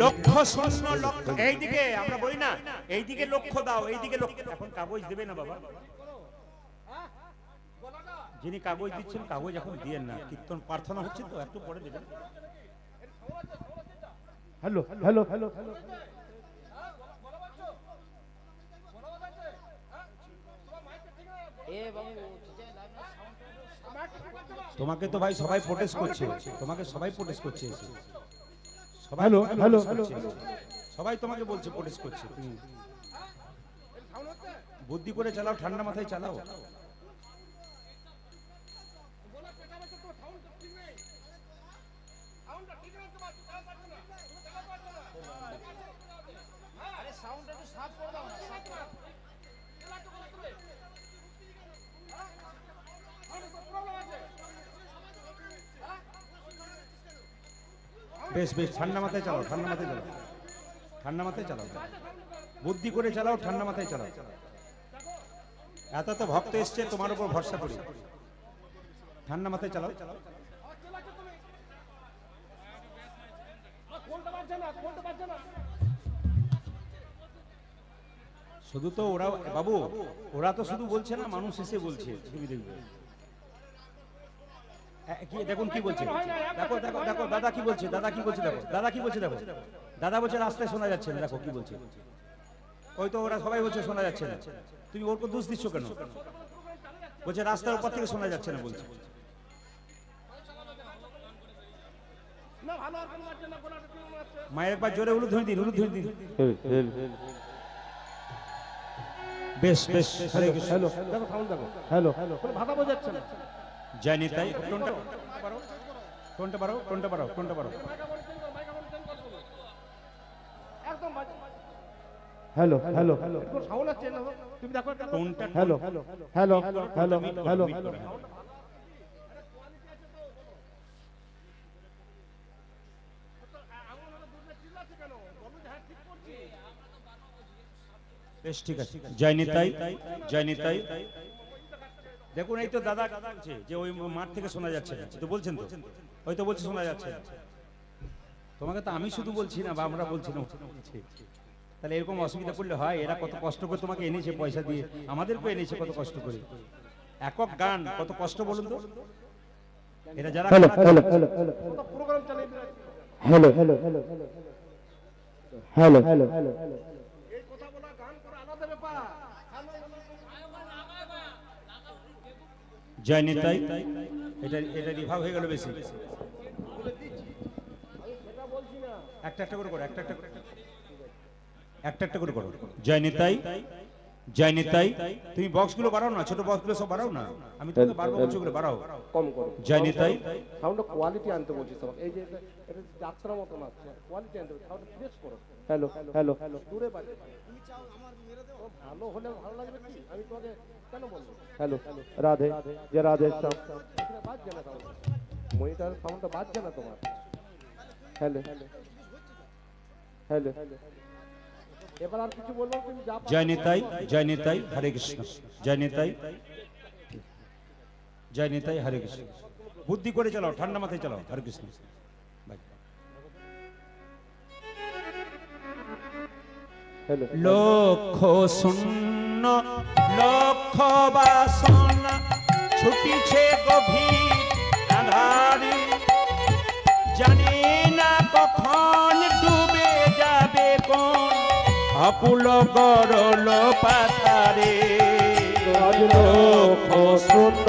লক্ষ শূন্য লক্ষ, এইদিকে আমরা বলি না, এইদিকে লক্ষ্য দাও, এইদিকে লক্ষ্য। এখন কাগজ দেবে না বাবা, যিনি কাগজ দিচ্ছেন কাগজ এখন দিয়েন না, কীর্তন প্রার্থনা হচ্ছে তো, একটু পরে দেবেন।
Hello hello hello hello.
তোমাকে তো ভাই সবাই প্রোটেস্ট করছে, তোমাকে সবাই প্রোটেস্ট করছে, সবাই
হ্যালো হ্যালো
করছে, সবাই তোমাকে বলছে প্রোটেস্ট করছে। তুমি বুদ্ধি করে চালাও, ঠান্ডা মাথায় চালাও। বেশ বেশ, ঠান্ডা মাথায় চালাও, ঠান্ডা মাথায় চালাও, ঠান্ডা মাথায় চালাও, বুদ্ধি করে চালাও, ঠান্ডা মাথায় চালাও। এত তো ভক্ত এসছে, তোমার উপর ভরসা করি, ঠান্ডা মাথায় চালাও। শুধু তো ওরা বাবু, ওরা তো শুধু বলছে না, মানুষ এসে বলছে, তুমি দেখবে। কি দেখুন কি বলছে, দেখো দেখো দেখো, দাদা কি বলছে, দাদা কি বলছে, দেখো দাদা কি বলছে, দেখো দাদা বলছে রাস্তায় শোনা যাচ্ছে না, দেখো কি বলছে। ওই তো ওরা সবাই বলছে শোনা যাচ্ছে না, তুমি ওর দোষ দিচ্ছ কেন? বলছে রাস্তার উপর থেকে শোনা যাচ্ছে না বলছে। মায়ের একবার জোরে উলুধ্বনি দিন, উলুধ্বনি দিন।
হেল হেল
বেশ বেশ, হরে কৃষ্ণ।
হ্যালো দেখো সাউন্ড দেখো হ্যালো হ্যালো ভাষা বোঝাচ্ছে না
জয় নিতাই। টোনটা বাড়াও, টোনটা বাড়াও, টোনটা বাড়াও, টোনটা বাড়াও।
হ্যালো হ্যালো হ্যালো সাউন্ড আসছে না তুমি দেখো
টোনটা
hello hello hello hello hello
বেশ ঠিক আছে। জয় নিতাই, জয় নিতাই। দেখুন এই তো দাদা বলছে যে ওই মাঠ থেকে শোনা যাচ্ছে না, তো বলছেন তো, ওই তো বলছে শোনা যাচ্ছে না। তোমাকে তো আমি শুধু বলছি না, বা আমরা বলছি না, বলছি। তাহলে এরকম অসুবিধা করলে হয়? এরা কত কষ্ট করে তোমাকে এনেছে পয়সা দিয়ে, আমাদেরকেও এনেছে কত কষ্ট করে। একক গান কত কষ্ট বলুন তো। এরা যারা
হ্যালো হ্যালো হ্যালো প্রোগ্রাম চালিয়ে hello hello hello hello hello hello এই কথা বলা গান করা আলাদা ব্যাপার।
জয় নিতাই। এটা এটা রিভাব হয়ে গেল বেশি। একটা একটা করে করো, একটা একটা করে, একটা একটা করে করো। জয় নিতাই, জয় নিতাই। তুমি বক্সগুলো বাড়াও না, ছোট বক্সগুলো সব বাড়াও না, আমি তোমাকে বারবার বলছি ওগুলো বাড়াও।
কম করো।
জয় নিতাই।
সাউন্ড কোয়ালিটি আনতে বলছি তোমাকে। এই যে এটা যাত্রা মতন আছে, কোয়ালিটি আনতে সাউন্ড ফ্রেশ করো। হ্যালো হ্যালো হ্যালো দূরে বাজে। তুমি চাও আমার মেরে দাও, ভালো হলে ভালো লাগবে কি? আমি তোমাকে কেন বলবো? হ্যালো রাধে যে রাধে শ্যাম এখানে বাজছে না সাউন্ড, মনিটর সাউন্ডটা বাজছে না তোমার। হ্যালো হ্যালো এবার আর কিছু বলবো তুমি যা
জয় নিতাই, জয় নিতাই, হরে কৃষ্ণ। জয় নিতাই, জয় নিতাই, হরে কৃষ্ণ। বুদ্ধি করে চালাও, ঠান্ডা মাথায় চালাও। হরে কৃষ্ণ। বাই।
হ্যালো
লক্ষ শূন্য লক্ষ বাসনা ছুটিছে গভীর আধারে, জানি না কখন ডুবে যাবে কোন অকুল গরল পাথারে।
আজ লক্ষ শূন্য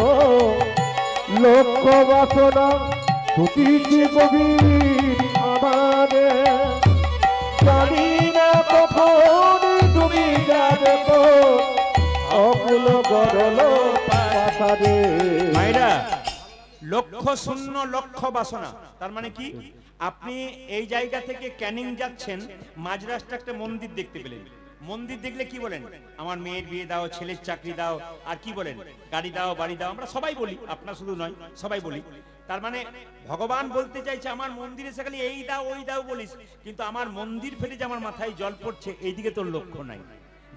লক্ষ বাসনা ছুটিছে গভীর আধারে, জানি না কখন তুমি যাবে অকুল গরল পাথারে।
মায়েরা, লক্ষ শূন্য লক্ষ বাসনা তার মানে কি? আপনি এই জায়গা থেকে ক্যানিং যাচ্ছেন, মাঝ রাস্তা একটা মন্দির দেখতে পেলেন। মন্দির দেখলে কি বলেন? আমার মেয়ের বিয়ে দাও, ছেলের চাকরি দাও, আর কি বলেন? গাড়ি দাও, বাড়ি দাও। আমরা সবাই বলি, আপনার শুধু নয়, সবাই বলি। তার মানে ভগবান বলতে চাইছে আমার মন্দিরে এসে খালি এই দাও ওই দাও বলিস, কিন্তু আমার মন্দির ফেলে যে আমার মাথায় জল পড়ছে এইদিকে তোর লক্ষ্য নাই।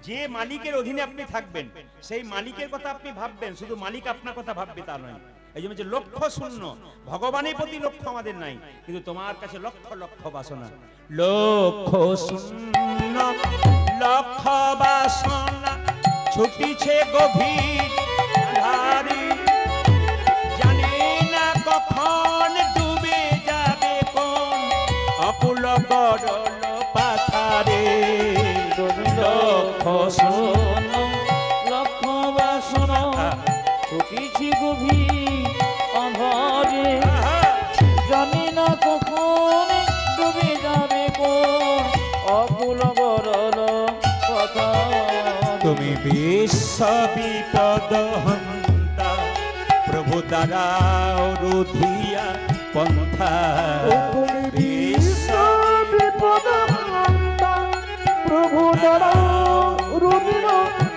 যে মালিকের অধীনে আপনি থাকবেন সেই মালিকের কথা আপনি ভাববেন, শুধু মালিক আপনার কথা ভাববে তা নয়। এই জন্য যে লক্ষ্য শূন্য, ভগবানের প্রতি লক্ষ্য আমাদের নাই, কিন্তু তোমার কাছে লক্ষ লক্ষ বাসনা। লক্ষ শূন্য লক্ষ বাসনা ছুটিছে গভীর আধারে, জানি না কখন ডুবে যাবে কোন অকুল গরল পাথারে।
লক্ষ শূন্য লক্ষ বাসনা ছুটিছি গভীর আধারে, জানি না কখন ডুবে যাবে কোন অকুল গরল পাথারে।
তুমি বিশ্ব বিপদ হন্তা, প্রভু দ্বারা রুধিয়া পন্থা।
তুমি বিশ্ব বিপদ হন্তা, প্রভু দ্বারা রুধির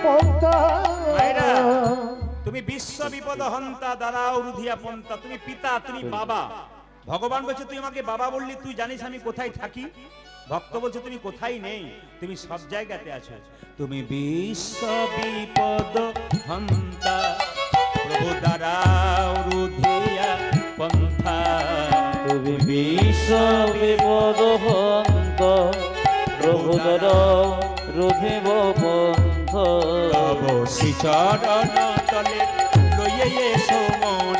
পন্থা।
মায়েরা, তুমি বিশ্ব বিপদ হন্তা, দাঁড়াও রুধিয়া পন্থা। তুমি পিতা, তুমি বাবা। ভগবান বলছে তুই আমাকে বাবা বললি, তুই জানিস আমি কোথায় থাকি? ভক্ত বলছে তুমি কোথায় নেই, তুমি সব জায়গাতে আছো। তুমি বিশ্ব বিপদ হন্তা, প্রভু দাঁড়াও রুধিয়া পন্থা।
তুমি বিশ্ব বিপদ হন্ত, প্রভু দ্বারা রুধিব পন্থ।
তব শ্রীচরণ তলে লইয়ে এসো মোর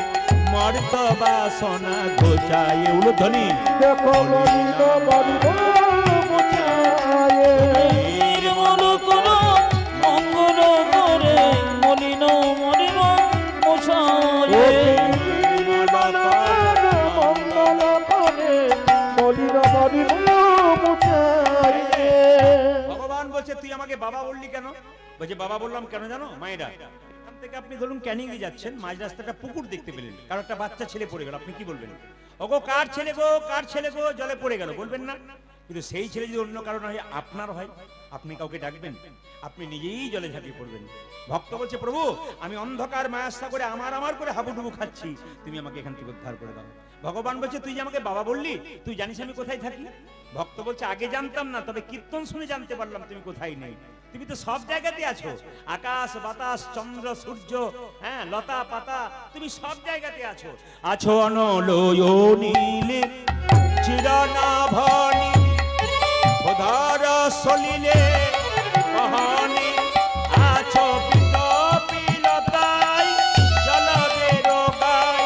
মর্ত বাসনা ঘোচায়। উলুধ্বনি।
দেখো মলিন বাড়িব মোছায়ে,
নির্মল কর মঙ্গল করে মলিন মলিন মোছায়ে।
মঙ্গল করে মরিব মুছাইয়ে।
ভগবান বলছে তুই আমাকে বাবা বললি কেন? বলছে বাবা বললাম কেন জানো মায়েরা, এখান থেকে আপনি ধরুন ক্যানিং এ যাচ্ছেন, মাঝ রাস্তাটা পুকুর দেখতে পেলেন, কারো একটা বাচ্চা ছেলে পড়ে গেল, আপনি কি বলবেন? ওগো কার ছেলে গো, কার ছেলে গো, জলে পড়ে গেল, বলবেন না? কিন্তু সেই ছেলে যদি অন্য কারো না হয়, আপনার হয়, আপনি কাউকে ডাকবেন? আপনি নিজেই জলে ঝাঁপিয়ে পড়বেন। ভক্ত বলছে প্রভু আমি অন্ধকার মায়াস্তা করে আমার করে হাবুডুবু খাচ্ছি, তুমি আমাকে এখান থেকে উদ্ধার করে দাও। ভগবান বলছে তুই যে আমাকে বাবা বললি, তুই জানিস আমি কোথায় থাকি? ভক্ত বলছে আগে জানতাম না, তবে কীর্তন শুনে জানতে পারলাম তুমি কোথায় নেই। তুমি তো সব জায়গাতে আছো, আকাশ বাতাস চন্দ্র সূর্য, হ্যাঁ লতা পাতা, তুমি সব জায়গাতে আছো। আছো অনলয়নীলে চিরনাভনি উদার সলিলে কহনি, আছো পিলতাই জলদের গাই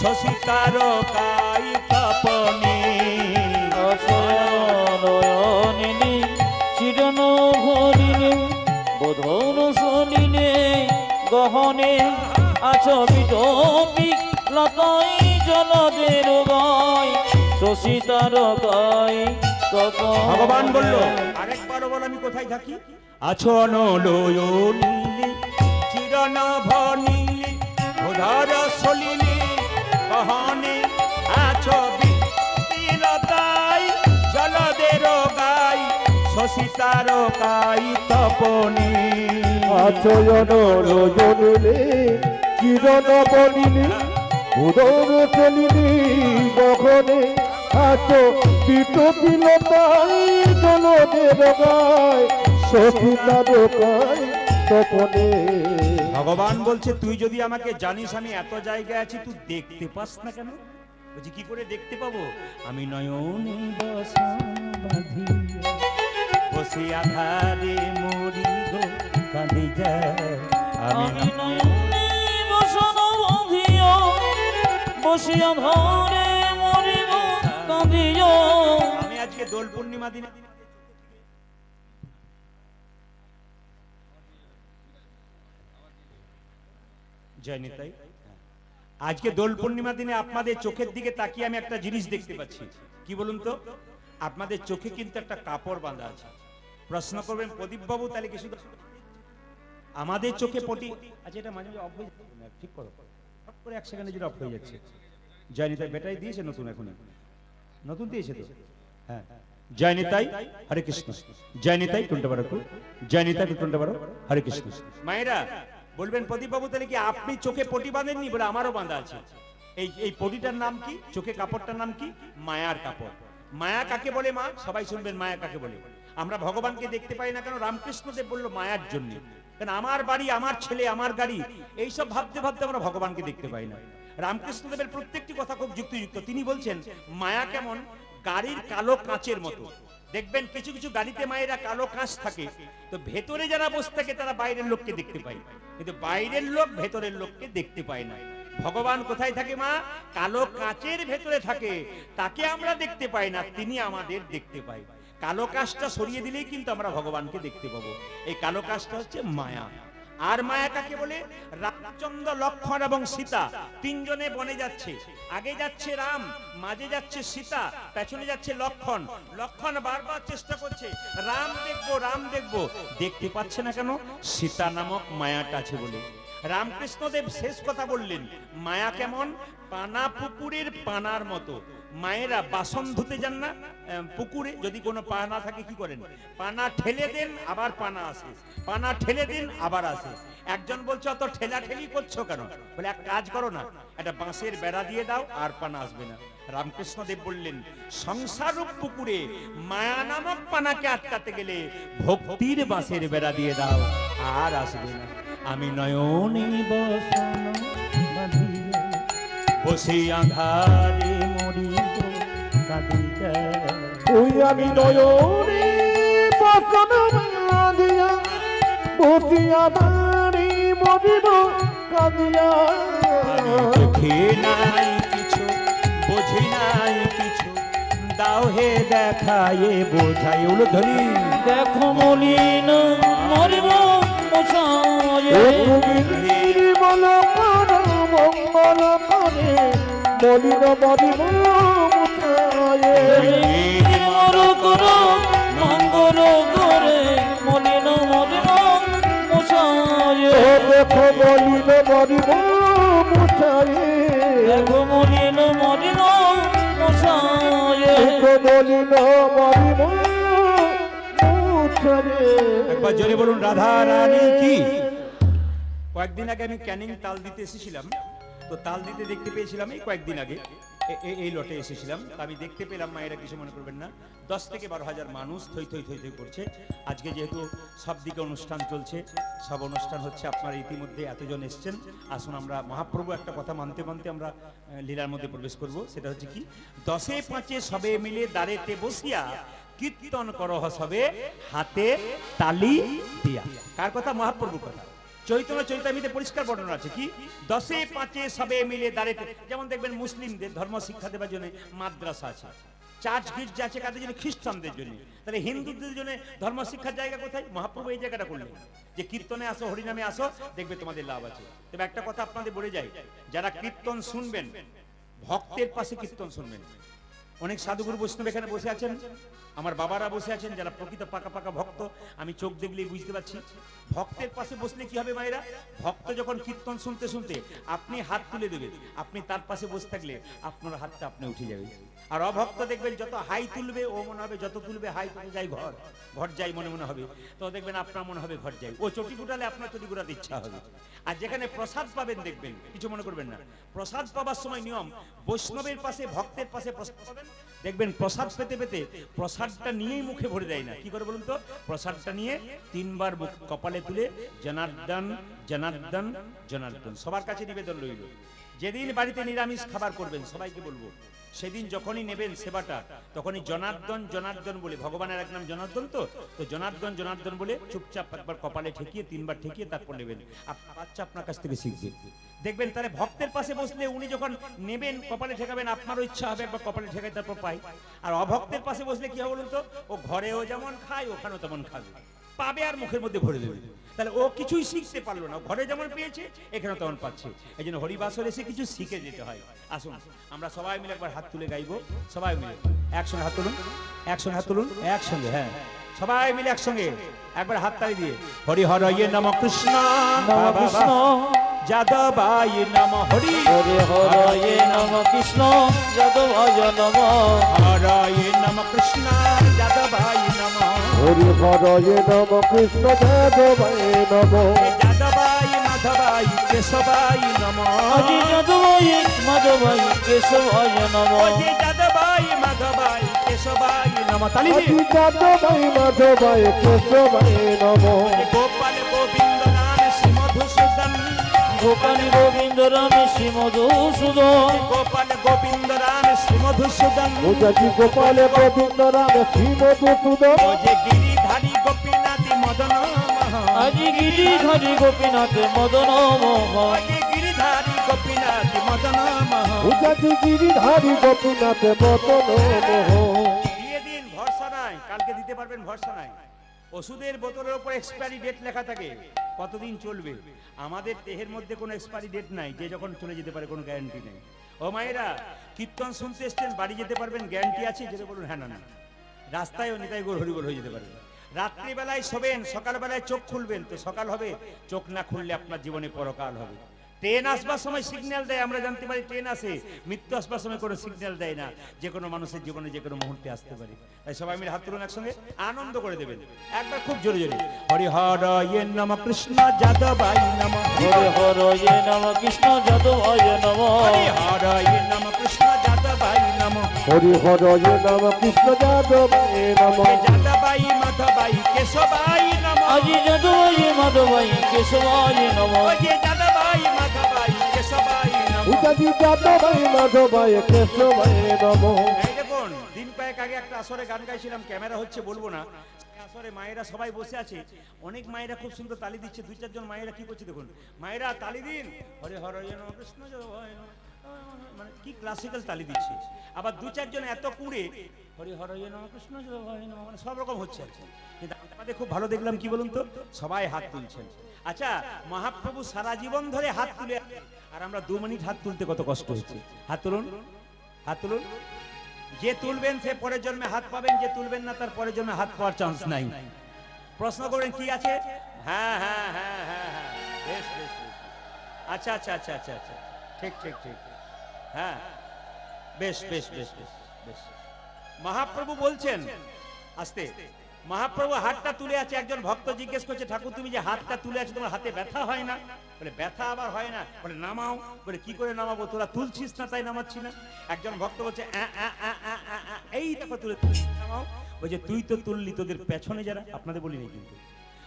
শশিতার কাই তপনি।
নয়নিনী চিরন ভরিলে বোধন সলিলে গহনে আছো বিটপি লতাই জলদের গাই শশিতার গাই তপনি।
ভগবান বলল আরেকবার বল আমি কোথায় থাকি? আছো অনলয়নীলে চিরনাভনীলে উদার সলিলে কহনে, আছো বিলতাই জলদের গাই শশিতার কাই তপনি।
আচয়ন রজনীলে কিরণ বলিলে উদর চলিলে গগনে, আছো পিত পিলতাই জলদের গায় সখিতার গায় তপনে।
ভগবান বলছে তুই যদি আমাকে জানিস আমি এত জায়গায় আছি, তুই দেখতে পাস না কেন? বলছি কি করে দেখতে পাবো? আমি নয়নে বসা বাঁধিয়া বসে আধারে মরি গো কাঁদি যায়। আমি
নয়নে বসন বাঁধিয়া বসিয়া ঘরে মরিব কাঁদিয়া।
আমি আজকে দোল পূর্ণিমা দিনে জয় নিতাই, আজকে দোল পূর্ণিমা দিনে আপনাদের চোখের দিকে তাকিয়ে আমি একটা জিনিস দেখতে পাচ্ছি। কি বলুন তো? আপনাদের চোখে কিন্তু একটা কাপড় বাঁধা আছে। প্রশ্ন করবেন প্রদীপ বাবু তাহলে কি শুধু আমাদের চোখে পটি? আচ্ছা এটা মাঝে মাঝে অফ হয়ে যাচ্ছে না, ঠিক করো, হট করে এক সেকেন্ডে যেটা অফ হয়ে যাচ্ছে। জয় নিতাই ব্যাটারি দিয়েছে নতুন, এখন নতুন দিয়েছে তো, হ্যাঁ। জয় নিতাই হরে কৃষ্ণ, জয় নিতাই টুনটা বারো, জয় নিতাই টুনটা বারো, হরে কৃষ্ণ। মায়েরা বলবেন প্রদীপ বাবু তাহলে কি আপনি চোখে পটি বাঁধেননি? বলে আমারও বাঁধা আছে। এই পটিটার নাম কি? চোখে কাপড়টার নাম কি? মায়ার কাপড়। মায়া কাকে বলে মা? সবাই শুনবেন মায়া কাকে বলে। আমরা ভগবানকে দেখতে পাই না কেন? রামকৃষ্ণদেব বলল মায়ার জন্য। কারণ আমার বাড়ি, আমার ছেলে, আমার গাড়ি, এইসব ভাবতে ভাবতে আমরা ভগবানকে দেখতে পাই না। রামকৃষ্ণদেবের প্রত্যেকটি কথা খুব যুক্তিযুক্ত। তিনি বলছেন মায়া কেমন? গাড়ির কালো কাঁচের মতো। দেখবেন কিছু কিছু গাড়িতে মায়েরা কালো কাঁচ থাকে, তো ভেতরে যারা বসে থাকে তারা বাইরের লোককে দেখতে পায়, কিন্তু বাইরের লোক ভেতরের লোককে দেখতে পায় না। ভগবান কোথায় থাকে মা? কালো কাঁচের ভেতরে থাকে, তাকে আমরা দেখতে পাই না, তিনি আমাদের দেখতে পাই। কালো কাঁচটা সরিয়ে দিলেই কিন্তু আমরা ভগবানকে দেখতে পাবো। এই কালো কাঁচটা হচ্ছে মায়া। আর মায়া কাকে বলে? রামচন্দ্র, লক্ষ্মণ এবং সীতা তিনজনে বনে যাচ্ছে। আগে যাচ্ছে রাম, মাঝে যাচ্ছে সীতা, পেছনে যাচ্ছে লক্ষ্মণ। লক্ষ্মণ বারবার চেষ্টা করছে রাম দেখবো, রাম দেখবো, দেখতে পাচ্ছে না কেন? সীতা নামক মায়াটা আছে বলে। রামকৃষ্ণদেব শেষ কথা বললেন মায়া কেমন? পানা পুকুরের পানার মতো। মায়েরা বাসন ধুতে যান না পুকুরে, যদি কোনো পানা থাকে কি করেন? পানা ঠেলে দেন, আবার পানা আসে, পানা ঠেলে দিন, আবার আসে। একজন বলছে অত ঠেলা ঠেলি করছো কেন? বলে এক কাজ করো না, একটা বাঁশের বেড়া দিয়ে দাও, আর পানা আসবে না। রামকৃষ্ণদেব বললেন সংসাররূপ পুকুরে মায়া নামক পানাকে আটকাতে গেলে ভক্তির বাঁশের বেড়া দিয়ে দাও, আর আসবে না। আমি নয়নে বসন বাঁধিয়া বসে আঁধারে মরিব কাঁদিয়া।
ওই আমি নয়নে বসন বাঁধিয়া বসিয়া বাড়ি মরিব কাঁদিয়া।
দেখি নাই কিছু, বুঝি নাই কিছু, দাও হে দেখায়ে বোঝাই। উলো ধরি
দেখো মলিন মরিব পোষায়ে।
নির্মল কর মঙ্গল করে মলিন মরিব মুছায়ে।
করো মঙ্গল করে মলিন মলিন মুছায়ে
দেখো মলিন মরিব মুছায়ে
দেখো মলিন মলিন মুছায়ে
দেখো মলিন মরিব মুছায়ে।
একবার জোরে বলুন রাধা রানী কি। কয়েকদিন আগে আমি ক্যানিং তাল দিতে এসেছিলাম, তো তাল দিতে দেখতে পেয়েছিলাম এই কয়েকদিন আগে এই লটে এসেছিলাম, তা আমি দেখতে পেলাম, মায়েরা কিছু মনে করবেন না, 10 থেকে 12,000 মানুষ থই থই থই থই করছে। আজকে যেহেতু সব দিকে অনুষ্ঠান চলছে, সব অনুষ্ঠান হচ্ছে, আপনারা ইতিমধ্যে এতজন এসছেন, আসুন আমরা মহাপ্রভু একটা কথা মানতে মানতে আমরা লীলার মধ্যে প্রবেশ করব। সেটা হচ্ছে কি, 10-5 সবে মিলে দাঁড়েতে বসিয়া কীর্তন করহ সবে হাতে তালি দিয়া। কার কথা? মহাপ্রভুর কথা। চৈতন্য চৈতামিতে পরিষ্কার বর্ণনা আছে কি, 10-5 সবে মিলে দাঁড়াতে। যেমন দেখবেন মুসলিমদের ধর্ম শিক্ষা দেওয়ার জন্য মাদ্রাসা আছে, চার্চ গির্জা আছে কাদের জন্য? খ্রিস্টানদের জন্য। তাহলে হিন্দুদের জন্য ধর্ম শিক্ষার জায়গা কোথায়? মহাপ্রভু এই জায়গাটা করলেন যে কীর্তনে আসো, হরিনামে আসো, দেখবে তোমাদের লাভ আছে। তবে একটা কথা আপনাদের বলে যাই, যারা কীর্তন শুনবেন, ভক্তের পাশে কীর্তন শুনবেন। অনেক সাধুগুরু বৈষ্ণব এখানে বসে আছেন, আমার বাবারা বসে আছেন, যারা প্রকৃত পাকা পাকা ভক্ত, আমি চোখ দেখলেই বুঝতে পারছি। ভক্তের পাশে বসলে কি হবে মায়েরা? ভক্ত যখন কীর্তন শুনতে শুনতে আপনি হাত তুলে দেবেন, আপনি তার পাশে বসে থাকলে আপনার হাতটা আপনি উঠে যাবে। আর অভক্ত দেখবেন যত হাই তুলবে ও মনে হবে, যত তুলবে হাই তুলে যাই ঘর, ঘর যাই মনে মনে হবে, তো দেখবেন আপনার মনে হবে ঘর যাই। ও চটি গুটালে আপনার চটি গুটাতে ইচ্ছা হবে। আর যেখানে প্রসাদ পাবেন দেখবেন, কিছু মনে করবেন না, প্রসাদ পাবার সময় নিয়ম, বৈষ্ণবের পাশে ভক্তের পাশে প্রসাদ পাবেন, দেখবেন প্রসাদ পেতে পেতে প্রসাদটা নিয়েই মুখে ভরে দেয় না। কি করে বলুন তো? প্রসাদটা নিয়ে 3 বার কপালে তুলে জনার্দন জনার্দন জনার্দন সবার কাছে নিবেদন রইল। যেদিন বাড়িতে নিরামিষ খাবার করবেন, সবাইকে বলবো, সেদিন যখনই নেবেন সেবাটা, তখনই জনার্দন জনার্দন বলে, ভগবানের এক নাম জনার্দন, তো জনার্দন জনার্দন বলে চুপচাপ একবার কপালে ঠেকিয়ে 3 বার ঠেকিয়ে তারপর নেবেন। বাচ্চা আপনার কাছ থেকে শিখবে। দেখবেন তাহলে ভক্তের পাশে বসলে উনি যখন নেবেন কপালে ঠেকাবেন, আপনারও ইচ্ছা হবে একবার কপালে ঠেকাই তারপর পাই। আর অভক্তের পাশে বসলে কি হবে বলুন তো? ও ঘরেও যেমন খায়, ওখানেও তেমন খাবে, পাবে আর মুখের মধ্যে ভরে দেবে। তাহলে ও কিছুই শিখতে পারলো না, ঘরে যেমন পেয়েছে এখানে তেমন পাচ্ছে। এই জন্য হরিবাসর এসে কিছু শিখে যেতে হয়। আসুন আমরা সবাই মিলে একবার হাত তুলে গাইবো, সবাই মিলে একসঙ্গে হাত তুলুন, একসঙ্গে হাত তুলুন, একসঙ্গে, হ্যাঁ সবাই মিলে একসঙ্গে একবার হাত তালি দিয়ে, হরি হরয়ে নম কৃষ্ণ
নম কৃষ্ণ
যাদবায় নম হরি
হরে হরয়ে নম কৃষ্ণ যাদবায় নম
হরয়ে নম কৃষ্ণ যাদবায় নম
হরি হরয়ে নম কৃষ্ণ যাদবায় নম
যাদবায় মাধবায় কেশবায় নম
আজি যাদবায় মাধবায় কেশবায় নম
যাদবায় মাধবায় কেশবায় নম তালি
আজি যাদবায় মাধবায় কেশবায় নম
গোপাল গোবিন্দ নাম শ্রী মধুসূদন
গোপাল গোবিন্দ রাম শ্রী মধুসূদন
গোপাল গোবিন্দ রাম শ্রী মধুসূদন
আজি গোপাল গোবিন্দ রাম শ্রী মধুসূদন
যে গিরিধারী গোপীনাথ মদন
আজি গিরিধারী গোপীনাথ মদন মোহন
গিরিধারী গোপীনাথ মদন
আজি গিরিধারী গোপীনাথ মদন মোহন।
দিয়ে দিন, ভরসা নাই, কালকে দিতে পারবেন ভরসা নাই। ওষুধের বোতলের উপর এক্সপায়ারি ডেট লেখা থাকে, কতদিন চলবে। আমাদের দেহের মধ্যে কোনো এক্সপায়ারি ডেট নাই, যে যখন চলে যেতে পারে কোনো গ্যারান্টি নেই। ও মায়েরা, কীর্তন শুনতে এসছেন, বাড়ি যেতে পারবেন, গ্যারান্টি আছে? যেটা বলুন হ্যাঁ না না। রাস্তায়ও নিতাই গোর হরিবল হয়ে যেতে পারবে। রাত্রিবেলায় শোবেন, সকালবেলায় চোখ খুলবেন, তো সকাল হবে, চোখ না খুললে আপনার জীবনে পরকাল হবে। ট্রেন আসবার সময় সিগন্যাল দেয়, আমরা জানতে পারি ট্রেন আসে। মৃত্যু আসবার সময় কোনো সিগন্যাল দেয় না, যে কোনো মানুষের জীবনে যে কোনো মুহূর্তে আসতে পারে। তাই সবাই মিলে হাত তুলুন, একসঙ্গে আনন্দ করে দেবেন একবার খুব জোরে জোরে। হরি হরয়ে নম কৃষ্ণ যাদবায় নম
হরে হরয়ে নম কৃষ্ণ যাদবায় নম
হরি হরয়ে নম কৃষ্ণ যাদবায় নম
হরি হরয়ে নম কৃষ্ণ যাদবায় নম
যাদবায় মাধবায় কেশবায় নম
আজি যাদবায় মাধবায় কেশবায় নম
যাদবায় মাধবায় কেশবায় নম।
আজি যাদবায় মাধবায় কেশবায় নম।
এই দেখুন, দিন কয়েক আগে একটা আসরে গান গাইছিলাম, ক্যামেরা হচ্ছে বলবো না, আসরে মায়েরা সবাই বসে আছে, অনেক মায়েরা খুব সুন্দর তালি দিচ্ছে। 2-4 জন মায়েরা কি করছে দেখুন, মায়েরা তালি দিন, হরে হরয়ে নম কৃষ্ণ যাদবায় নম, মানে কি ক্লাসিক্যাল তালি দিচ্ছে। আবার 2-4 জন এত কুড়ে হরি হরয়ে নম কৃষ্ণ যাদবায় নম, মানে সব রকম হচ্ছে আর কি। কিন্তু আমাদের খুব ভালো দেখলাম কি বলুন তো, সবাই হাত তুলছেন। আচ্ছা, মহাপ্রভু সারা জীবন ধরে হাত তুলে, আর আমরা 2 মিনিট হাত তুলতে কত কষ্ট হচ্ছে। হাত তুলুন, হাত তুলুন, যে তুলবেন সে পরের জন্মে হাত পাবেন, যে তুলবেন না তার পরের জন্মে হাত পাওয়ার চান্স নাই। প্রশ্ন করবেন কি আছে? হ্যাঁ হ্যাঁ হ্যাঁ হ্যাঁ হ্যাঁ, বেশ বেশ বেশ, আচ্ছা আচ্ছা আচ্ছা আচ্ছা আচ্ছা, ঠিক ঠিক ঠিক, হ্যাঁ বেশ বেশ বেশ বেশ বেশ। মহাপ্রভু বলছেন, আস্তে, মহাপ্রভু হাতটা তুলে আছে। একজন ভক্ত জিজ্ঞেস করছে, ঠাকুর তুমি যে হাতটা তুলে আছে তোমার হাতে ব্যথা হয় না? বলে ব্যথা আবার হয় না? বলে নামাও। বলে কি করে নামাবো, তোরা তুলছিস না তাই নামাচ্ছি না। একজন ভক্ত বলছে এই দেখো তুলে নামাও। বলছে তুই তো তুললি, তোদের পেছনে যারা, আপনাদের বলিনি কিন্তু,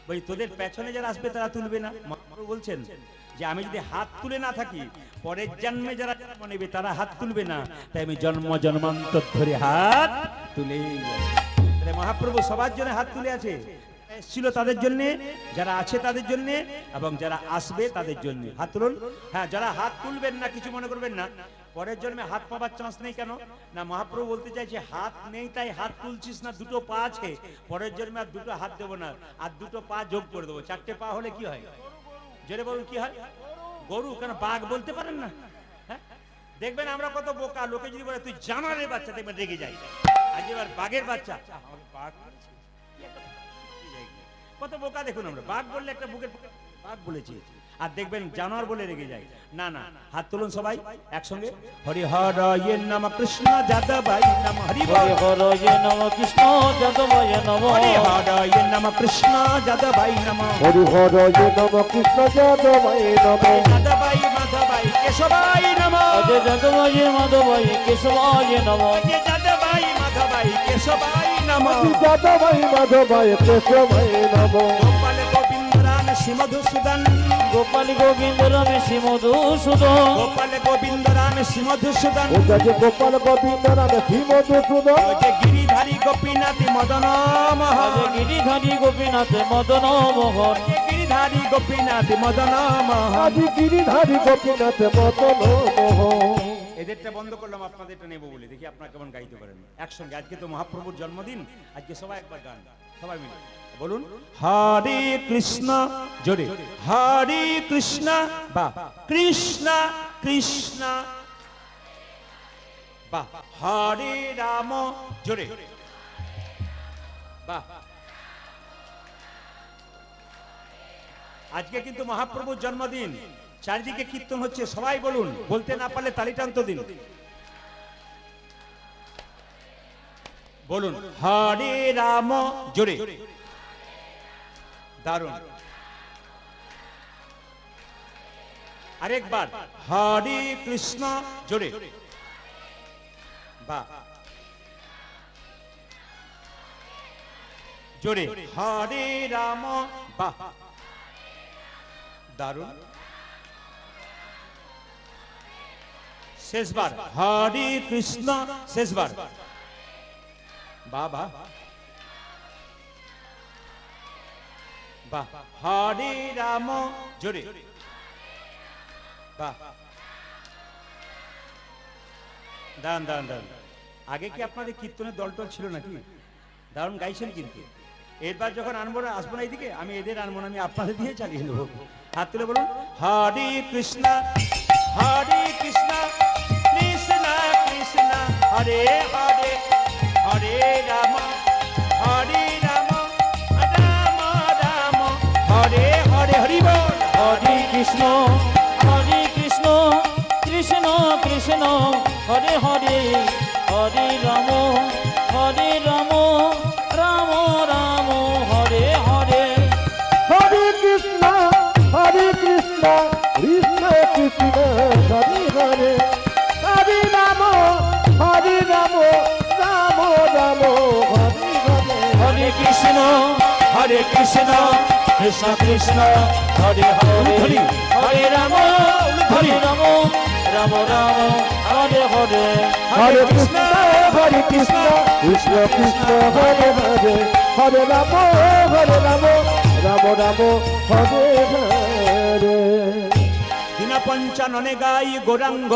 বলছি তোদের পেছনে যারা আসবে তারা তুলবে না। মহাপ্রভু বলছেন যে আমি যদি হাত তুলে না থাকি, পরের জন্মে যারা জন্ম নেবে তারা হাত তুলবে না, তাই আমি জন্ম জন্মান্তর ধরে হাত তুলেই যাবো। মহাপ্রভু সবার জন্য হাত তুলে আছে, এসেছিল তাদের জন্য, যারা আছে তাদের জন্য, এবং যারা আসবে তাদের জন্য। হাত তুলুন। হ্যাঁ, যারা হাত তুলবেন না কিছু মনে করবেন না, পরের জন্মে হাত পাবার চান্স নেই। কেন না, মহাপ্রভু বলতে চাইছে হাত নেই তাই হাত তুলছিস না, দুটো পা আছে, পরের জন্মে আর দুটো হাত দেবো না, আর দুটো পা যোগ করে দেবো। চারটে পা হলে কি হয়? জোরে বলুন কি হয়? গরু। কেন বাঘ বলতে পারেন না? হ্যাঁ, দেখবেন আমরা কত বোকা, লোকে যদি বলে তুই জানারে বাচ্চা, দেখবেন রেগে যাই। আজ এবার বাঘের বাচ্চা, কত বোকা দেখুন আমরা। বাঘ বললে একটা বুকের বাঘ বলেছি, আর দেখবেন জানোয়ার বলে রেগে যায়। না না, হাত তুলুন সবাই একসঙ্গে। হরি হরয়ে নম কৃষ্ণ যাদবাই নম, হরি
হরি হরয়ে নম কৃষ্ণ যাদবায় নম,
হরি হরয়ে নম কৃষ্ণ যাদবাই নম,
হরি হরয়ে নম কৃষ্ণ যাদবায় নম,
যাদবাই মাধবাই কেশবাই নম,
অজয় যাদবায় মাধবায় কেশবায় নম,
যাদবাই মাধবাই কেশবাই নম,
যাদবায় মাধবায় কেশবায় নম,
গোপাল গোবিন্দ রাম শ্রী মধুসূদন,
গোপাল গোবিন্দ রামে শ্রী মধুসূদন,
গোপাল গোবিন্দ রাম শ্রী মধুসূদন,
ও যে গোপাল গোবিন্দ রামে শ্রী মধুসূদন,
ও যে গিরিধারী গোপীনাথ মদন মোহন,
অজয় গিরিধারী গোপীনাথ মদন মোহন,
গিরিধারী গোপীনাথ মদন মোহন।
আজি গিরিধারী গোপীনাথ মদন মোহন।
এদেরটা বন্ধ করলাম, আপনাদেরটা নেবো বলে। দেখি আপনারা কেমন গাইতে পারেন একসঙ্গে। আজকে তো মহাপ্রভুর জন্মদিন, আজকে সবাই একবার গান, সবাই মিলে বলুন হরে কৃষ্ণ, জোরে হরে কৃষ্ণ, বা কৃষ্ণ কৃষ্ণ, বা হরে রাম, জোরে বা। আজকে কিন্তু মহাপ্রভুর জন্মদিন, চারিদিকে কীর্তন হচ্ছে, সবাই বলুন। বলতে না পারলে তালি টানতে দিন, বলুন হরে রাম, জোরে, দারুণ। আরেকবার হরে কৃষ্ণ, জোরে, বা জোরে হরে রাম, বা দারুণ। শেষবার হরে কৃষ্ণ, শেষবার বাবা, বাহ হরে রাম, জোরে, বাহ। দান দান দান। আগে কি আপনাদের কীর্তনের দলটল ছিল নাকি? দারুণ গাইছেন কিন্তু। এরপর যখন আনবো না, আসবো না এইদিকে, আমি এদের আনবো না, আমি আপনাদের দিয়ে চালিয়ে নেবো। হাত তুলে বলুন হরে কৃষ্ণ, হরে কৃষ্ণ, কৃষ্ণ কৃষ্ণ, হরে হরে, হরে রাম, হরে রাম, রাম রাম, হরে হরে, হরি বল।
হরে কৃষ্ণ কৃষ্ণ কৃষ্ণ, হরে হরে, হরে রাম রাম রাম, হরে হরে,
হরে কৃষ্ণ কৃষ্ণ কৃষ্ণ, হরে হরে, হরে রাম রাম রাম, হরে হরে,
হরে কৃষ্ণ কৃষ্ণ কৃষ্ণ, হরে হরে, হরে রাম রাম রাম, হরে হরে,
হরে কৃষ্ণ কৃষ্ণ কৃষ্ণ, হরে হরে, হরে রাম রাম রাম, হরে হরে।
দিনা পঞ্চাননে গাই গৌরাঙ্গ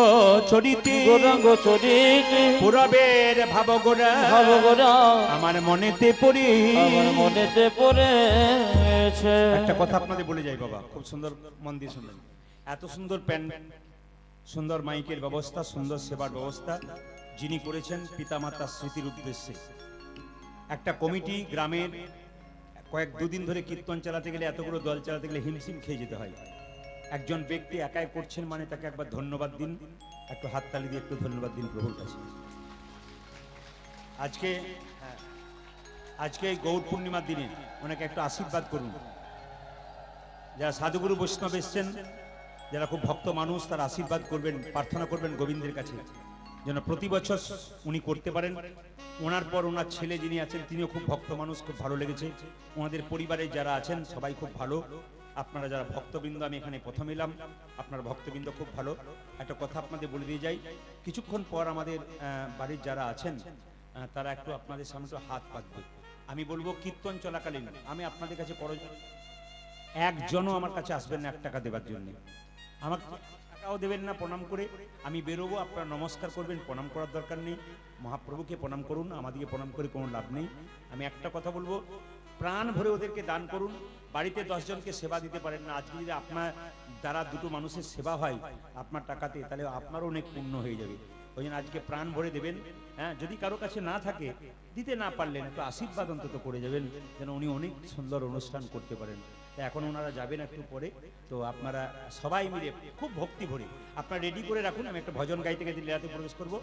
চরিতে,
গৌরাঙ্গ চরিতে,
পুরবের ভাব গোরা,
ভাব গোরা
আমার মনেতে পড়ি,
আমার মনেতে পড়েছে।
একটা কথা আপনাদের বলে যাই বাবা, খুব সুন্দর মন দিয়ে শুনবেন। এত সুন্দর প্যান্ট, সুন্দর মাইকের ব্যবস্থা, সুন্দর সেবার ব্যবস্থা, যিনি করেছেন পিতামাতার স্মৃতির উদ্দেশ্যে। একটা কমিটি গ্রামের দুদিন ধরে কীর্তন চালাতে গেলে, এতগুলো দল চালাতে গেলে হিমশিম খেয়ে যেতে হয়। একজন ব্যক্তি একাই করছেন মানে তাকে একবার ধন্যবাদ দিন, একটু হাততালি দিয়ে একটু ধন্যবাদ দিন প্রভুর কাছে। আজকে এই গৌর পূর্ণিমার দিনে ওনাকে একটু আশীর্বাদ করুন। যারা সাধুগুরু বৈষ্ণব এসছেন, যারা খুব ভক্ত মানুষ, তারা আশীর্বাদ করবেন, প্রার্থনা করবেন গোবিন্দের কাছে যেন প্রতি বছর উনি করতে পারেন। ওনার পর ওনার ছেলে যিনি আছেন তিনিও খুব ভক্ত মানুষ, খুব ভালো লেগেছে। ওনাদের পরিবারে যারা আছেন সবাই খুব ভালো। আপনারা যারা ভক্তবৃন্দ, আমি এখানে প্রথম এলাম, আপনার ভক্তবৃন্দ খুব ভালো। একটা কথা আপনাদের বলে দিয়ে যাই, কিছুক্ষণ পর আমাদের বাড়ির যারা আছেন তারা একটু আপনাদের সামনে একটু হাত পাতবে। আমি বলবো কীর্তন চলাকালীন আমি আপনাদের কাছে একজনও আমার কাছে আসবেন না 1 টাকা দেবার জন্য। আমাকে টাকাও দেবেন না, প্রণাম করে আমি বেরোবো। আপনারা নমস্কার করবেন, প্রণাম করার দরকার নেই। মহাপ্রভুকে প্রণাম করুন, আমাদেরকে প্রণাম করে কোনো লাভ নেই। আমি একটা কথা বলবো, প্রাণ ভরে ওদেরকে দান করুন। বাড়িতে 10 জনকে সেবা দিতে পারেন না, আজকে যদি আপনার দ্বারা 2টো মানুষের সেবা হয় আপনার টাকাতে, তাহলে আপনারও অনেক পুণ্য হয়ে যাবে। ওই জন্য আজকে প্রাণ ভরে দেবেন। হ্যাঁ, যদি কারো কাছে না থাকে, দিতে না পারলেন একটু আশীর্বাদ অন্তত করে যাবেন, যেন উনি অনেক সুন্দর অনুষ্ঠান করতে পারেন। তো এখন ওনারা যাবেন একটু পরে, তো আপনারা সবাই মিলে খুব ভক্তি ভরে আপনারা রেডি করে রাখুন। আমি একটা ভজন গাইতে গাইতে লীলাতে প্রবেশ করব।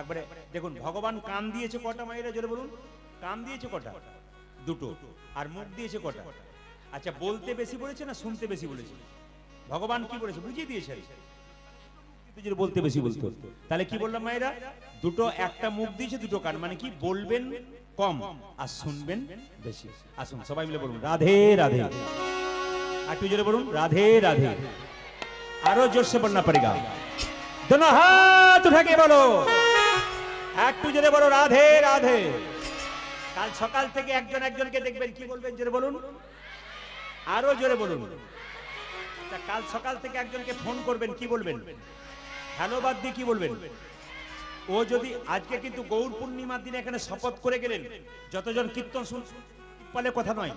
একবারে দেখুন, ভগবান কান দিয়েছে কটা মায়েরা, জোরে বলুন। কান দিয়েছে কটা? 2টো। আর মুখ দিয়েছে কটা? আচ্ছা, বলতে বেশি বলেছে না শুনতে বেশি বলেছে? ভগবান কি বলেছে বুঝিয়ে দিয়েছে, বলতে বেশি বলতে। তাহলে কি বললাম মায়েরা? 2টো, একটা মুখ দিয়েছে 2টো কান, মানে কি বলবেন কম আর শুনবেন বেশি। আসুন সবাই মিলে বলুন রাধে রাধে। একটু জোরে বলুন রাধে রাধে। আরো জোরসে বলনা পড়েগা। दोनों हाथ उठा के বলো, একটু জোরে বলো রাধে রাধে। কাল সকাল থেকে একজন একজনকে দেখবেন, কি বলবেন জোরে বলুন, আরো জোরে বলুন। কাল সকাল থেকে একজনকে ফোন করবেন, কি বলবেন? হ্যালো বাদ দিয়ে কি বলবেন? ও যদি আজকে কিন্তু গৌর পূর্ণিমার দিনে এখানে শপথ করে গেলেন, যতজন কীর্তন শুনলে কথা নয়,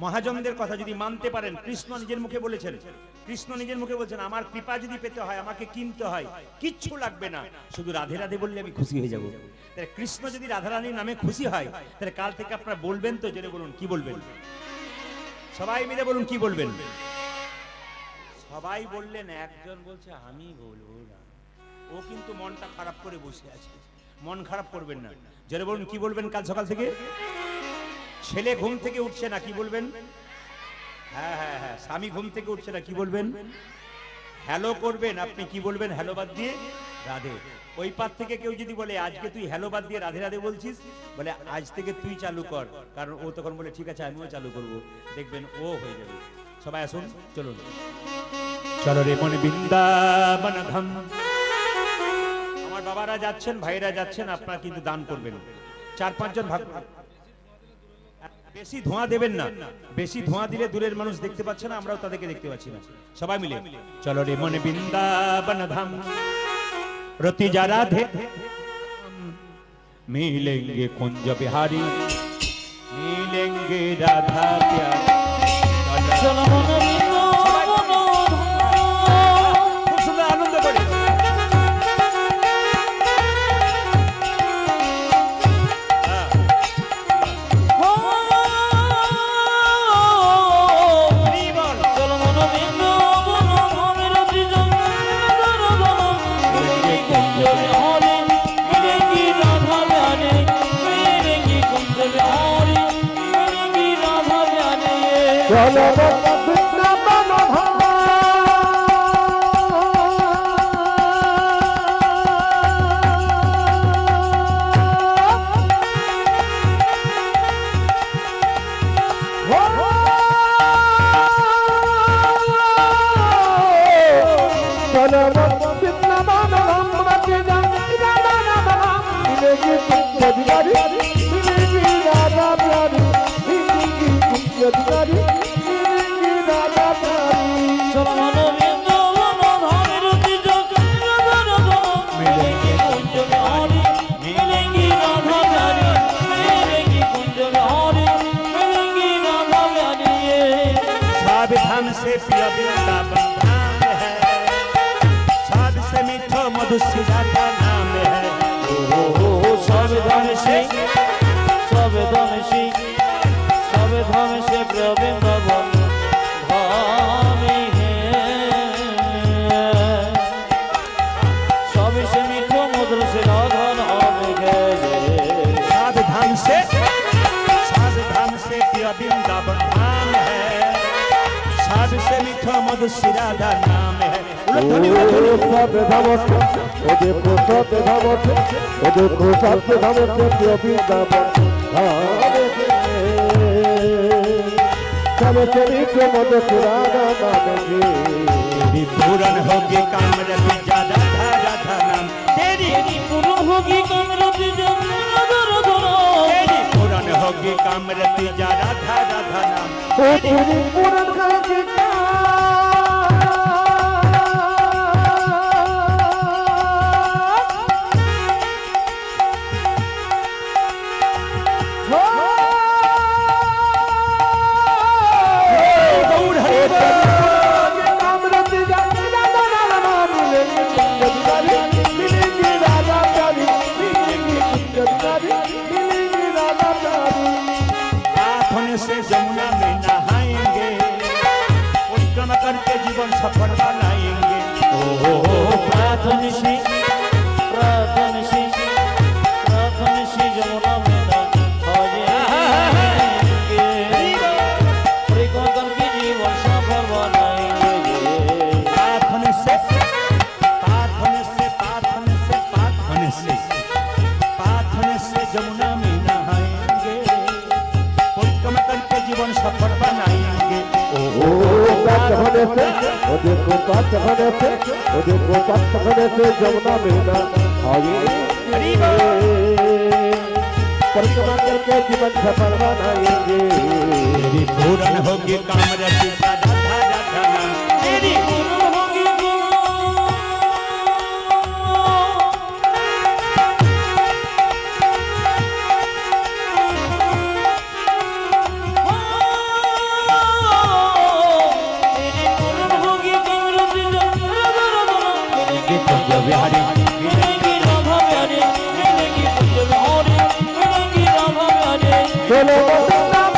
মহাজনদের কথা যদি মানতে পারেন, কৃষ্ণ নিজের মুখে বলেছেন, কৃষ্ণ নিজের মুখে বলছেন, আমার কৃপা যদি পেতে হয়, আমাকে কিনতে হয়, কিচ্ছু লাগবে না, শুধু রাধে রাধে বললে আমি খুশি হয়ে যাব। তাহলে কৃষ্ণ যদি রাধারানীর নামে খুশি হয়, তাহলে কাল থেকে আপনারা বলবেন তো, জেনে বলুন কি বলবেন? সবাই মিলে বলুন কি বলবেন? সবাই বললেন, একজন বলছে আমি বলবো না। ও কিন্তু মনটা খারাপ করে বসে আছে, মন খারাপ করবেন না, জেনে বলুন কি বলবেন? কাল সকাল থেকে ছেলে ঘুম থেকে উঠছে না, কি বলবেন? হ্যাঁ হ্যাঁ হ্যাঁ, স্বামী ঘুম থেকে উঠছে না, কি বলবেন? হ্যালো করবেন। আপনি কি বলবেন? হ্যালো বাদ দিয়ে রাধে। ওই পার থেকে কেউ যদি বলে আজকে তুই হ্যালো বাদ দিয়ে রাধে রাধে বলছিস, বলে আজ থেকে তুই চালু কর, কারণ ও তখন বলে ঠিক আছে আমিও চালু করব, দেখবেন ও হয়ে যাবে। সবাই আসুন, চলুন। চলো রে মনে বৃন্দাবন ধাম। আমার বাবারা যাচ্ছেন, ভাইরা যাচ্ছেন, আপনারা কিন্তু দান করবেন। 4-5 জন ভাগ। বেশি ধোঁয়া দেবেন না, বেশি ধোঁয়া দিলে দূরের মানুষ দেখতে পাচ্ছে না, আমরাও তাদেরকে দেখতে পাচ্ছি না। সবাই মিলে চলো রে মনে বৃন্দাবন ধাম, রতি যা রাধে মিলেंगे कुंज बिहारी, मिलेंगे राधा प्यारी।
চলো মনে বৃন্দাবন
খুব সুন্দর আনন্দ করে।
চলো বৃন্দাবন ধাম, চলো বৃন্দাবন ধাম, রাধে মিলেगी कुंज बिहारी, मिलेगी राधा प्यारी, मिलेगी कुंज बिहारी, मिलेगी राधा प्यारी।
চলো মনে বৃন্দাবন ধাম, রতি যা রাধে মিলেंगे कुंज बिहारी, मिलेंगी राधा प्यारी, मिलेंगी कुंज बिहारी, मिलेंगी राधा प्यारी।
सब धाम से प्रिय वृंदावन धाम है, सबसे मीठो मधुर राधा नाम है।
ধ্বংসী সবে ধ্বংসী সবে ধ্বংসে বৃন্দাবন ধামে হে সবে সে মিঠো মধুর সে রাধন হবে গে
सावधान से प्रिय वृंदावन धाम है, सबसे मीठा मधुर श्री राधा नाम है। उलट ध्वनि, उलट ध्वनि।
সাথে ধামছে ও দেখো সাথে ধামছে ও দেখো সাথে ধামছে প্রিয় বৃন্দাবন ধামে সবে চরিত্র মদ রাধা নামে
तेरी पूरन होगी काम रति जा राधा राधा नाम, तेरी
পুরো ভোগী কামরতি
तेरी पूरन होगी काम रति जा राधा राधा नाम।
ও তুমি পুরন কাছে
गौर हरि
कामरति जा राधा राधा मिलेंगे मिलेंगे राधा प्यारी मिलेंगे मिलेंगे राधा प्यारी
हाथों से जमुना में नहाएंगे, परिक्रमा करके जीवन सफल बनाएंगे।
প্রাথমিশী প্রাথমিশী প্রাথমিশী যমুনা মেনা হয়ে পরিকল্পন কি জীবন সফল বানাएंगे
प्रार्थना से प्रार्थना से प्रार्थना से प्रार्थना से प्रार्थना से जमुना में नहाएंगे, परिक्रमा करके जीवन सफल बनाएंगे।
ओ बात होने से ओ देखो बात होने से ओ देखो बात होने से जमुना मेना आगे परिक्रमा करके जीवन सफल बनाएंगे
तेरी पूरन होगी काम रति जा राधा राधा नाम, तेरी बिहारी
चलो वृंदावन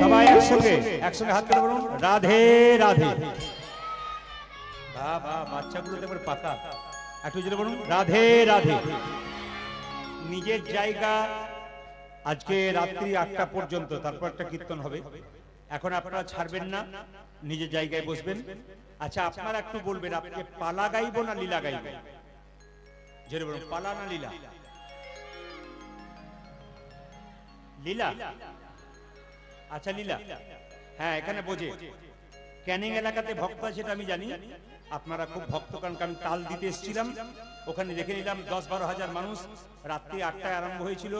সবাই একসঙ্গে একসঙ্গে হাত করে বলুন রাধে রাধে। বাহ বাহ, বাচ্চাগুলো দেখুন পাকা, একটু জোরে বলুন রাধে রাধে। নিজের জায়গা আজকে রাত্রি 8টা পর্যন্ত, তারপর একটা কীর্তন হবে। এখন আপনারা ছাড়বেন না, নিজের জায়গায় বসবেন। আচ্ছা আপনারা একটু বলবেন আপনি পালা গাইবো না লীলা গাইবো? জোরে বলুন পালা না লীলা? লীলা। আচ্ছা লীলা, হ্যাঁ এখানে বোঝে ক্যানিং এলাকাতে ভক্ত আছে সেটা আমি জানি, আপনারা খুব ভক্ত, কারণ আমি তাল দিতে এসেছিলাম ওখানে দেখে নিলাম 10-12 হাজার মানুষ। রাত্রি 8টায় আরম্ভ হয়েছিল,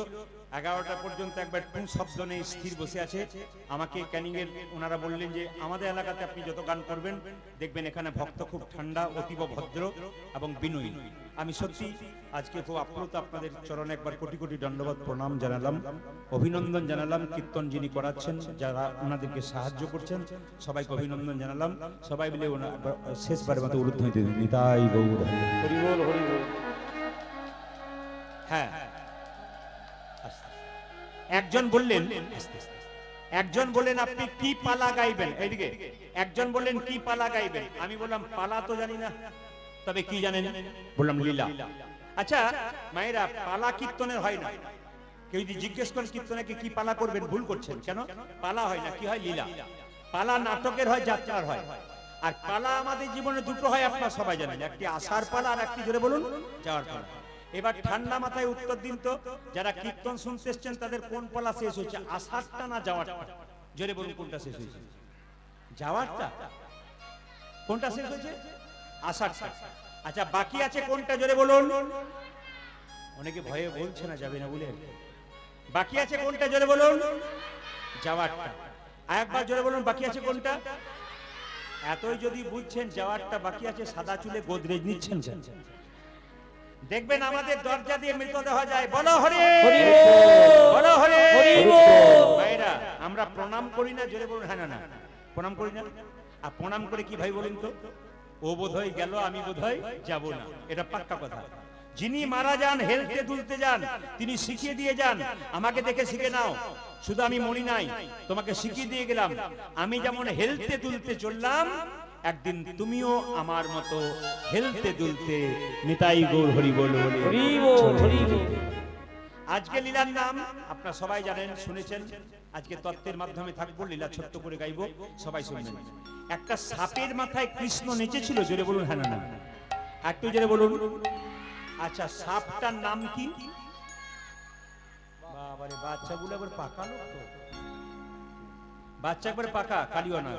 11টা পর্যন্ত একবার টুঁ শব্দ নেই, স্থির বসে আছে। আমাকে ক্যানিং এর ওনারা বললেন যে আমাদের এলাকাতে আপনি যত গান করবেন দেখবেন এখানে ভক্ত খুব ঠান্ডা, অতীব ভদ্র এবং বিনয়ী। আমি সত্যি আজকে খুব আপ্লুত, আপনাদের চরণে একবার কোটি কোটি দণ্ডবত প্রণাম জানালাম, অভিনন্দন জানালাম। কীর্তন যিনি করাচ্ছেন, যারা ওনাদেরকে সাহায্য করছেন, সবাইকে অভিনন্দন জানালাম। সবাই মিলে শেষবারের মতো উলুধ্বনি দিন, নিতাই গৌর হরি বল হরি বল। হ্যাঁ একজন বললেন, একজন বললেন আপনি কি পালা গাইবেন, এইদিকে একজন বললেন কি পালা গাইবেন। আমি বললাম পালা তো জানি না, তবে কি জানেন? বললাম লীলা। আচ্ছা মায়েরা, পালা কীর্তনের হয় না। কেউ যদি জিজ্ঞেস করেন কীর্তনে কি পালা করবেন, ভুল করছেন। কেন? পালা হয় না, কি হয়? লীলা। পালা নাটকের হয়, যাত্রার হয়। আর পালা আমাদের জীবনে দুটো হয়, আপনারা সবাই জানেন, একটি আসার পালা আর একটি জোরে বলুন যাওয়ার পালা। এবার ঠান্ডা মাথায় উত্তর দিন তো, যারা কীর্তন শুনতে এসছেন তাদের কোন পালা শেষ হয়েছে, আসারটা না যাওয়ারটা? জোরে বলুন কোনটা শেষ হয়েছে? যাওয়ারটা কোনটা শেষ হয়েছে? আসারটা। আচ্ছা বাকি আছে কোনটা জোরে বলুন। অনেকে ভয়ে বলছে না যাবে না বলে। বাকি আছে কোনটা জোরে বলুন? যাওয়ারটা। আরেকবার জোরে বলুন বাকি আছে কোনটা? এতই যদি বুঝছেন যাওয়ারটা বাকি আছে, সাদা চুলে গোদরেজ নিচ্ছেন কেন? দেখবেন আমাদের দরজা দিয়ে মৃতদেহ যায়। বলো হরি বলো হরি। ভাইরা আমরা প্রণাম করি না, জোরে বলুন। হ্যাঁ না না প্রণাম করি না। আর প্রণাম করে কি ভাই বলুন তো? ও বোধহয় গেল, আমি বোধহয় যাব না, এটা পাক্কা কথা। যিনি মারা যান, হেলতে দুলতে যান, তিনি শিখিয়ে দিয়ে যান আমাকে দেখে শিখে নাও। শুধু আমি মরি নাই, তোমাকে শিখিয়ে দিয়ে গেলাম। আমি যেমন হেলতে দুলতে চললাম, একদিন তুমিও আমার মতো হেলতে দুলতে নিতাই গৌর হরি বল বলে।
হরি বল, হরি বল।
আজকে লীলার নাম আপনারা সবাই জানেন, শুনেছেন। আজকে তত্ত্বের মাধ্যমে থাকবো, লীলা ছোট্ট করে গাইবো, সবাই শুনবেন। একটা সাপের মাথায় কৃষ্ণ নেচেছিল, জোরে বলুন। হ্যাঁ না না একটু জোরে বলুন। আচ্ছা সাপটার নাম কি? বাবারে বাচ্চাগুলো আবার পাকা লোক তো, বাচ্চা একবার পাকা কালিও না।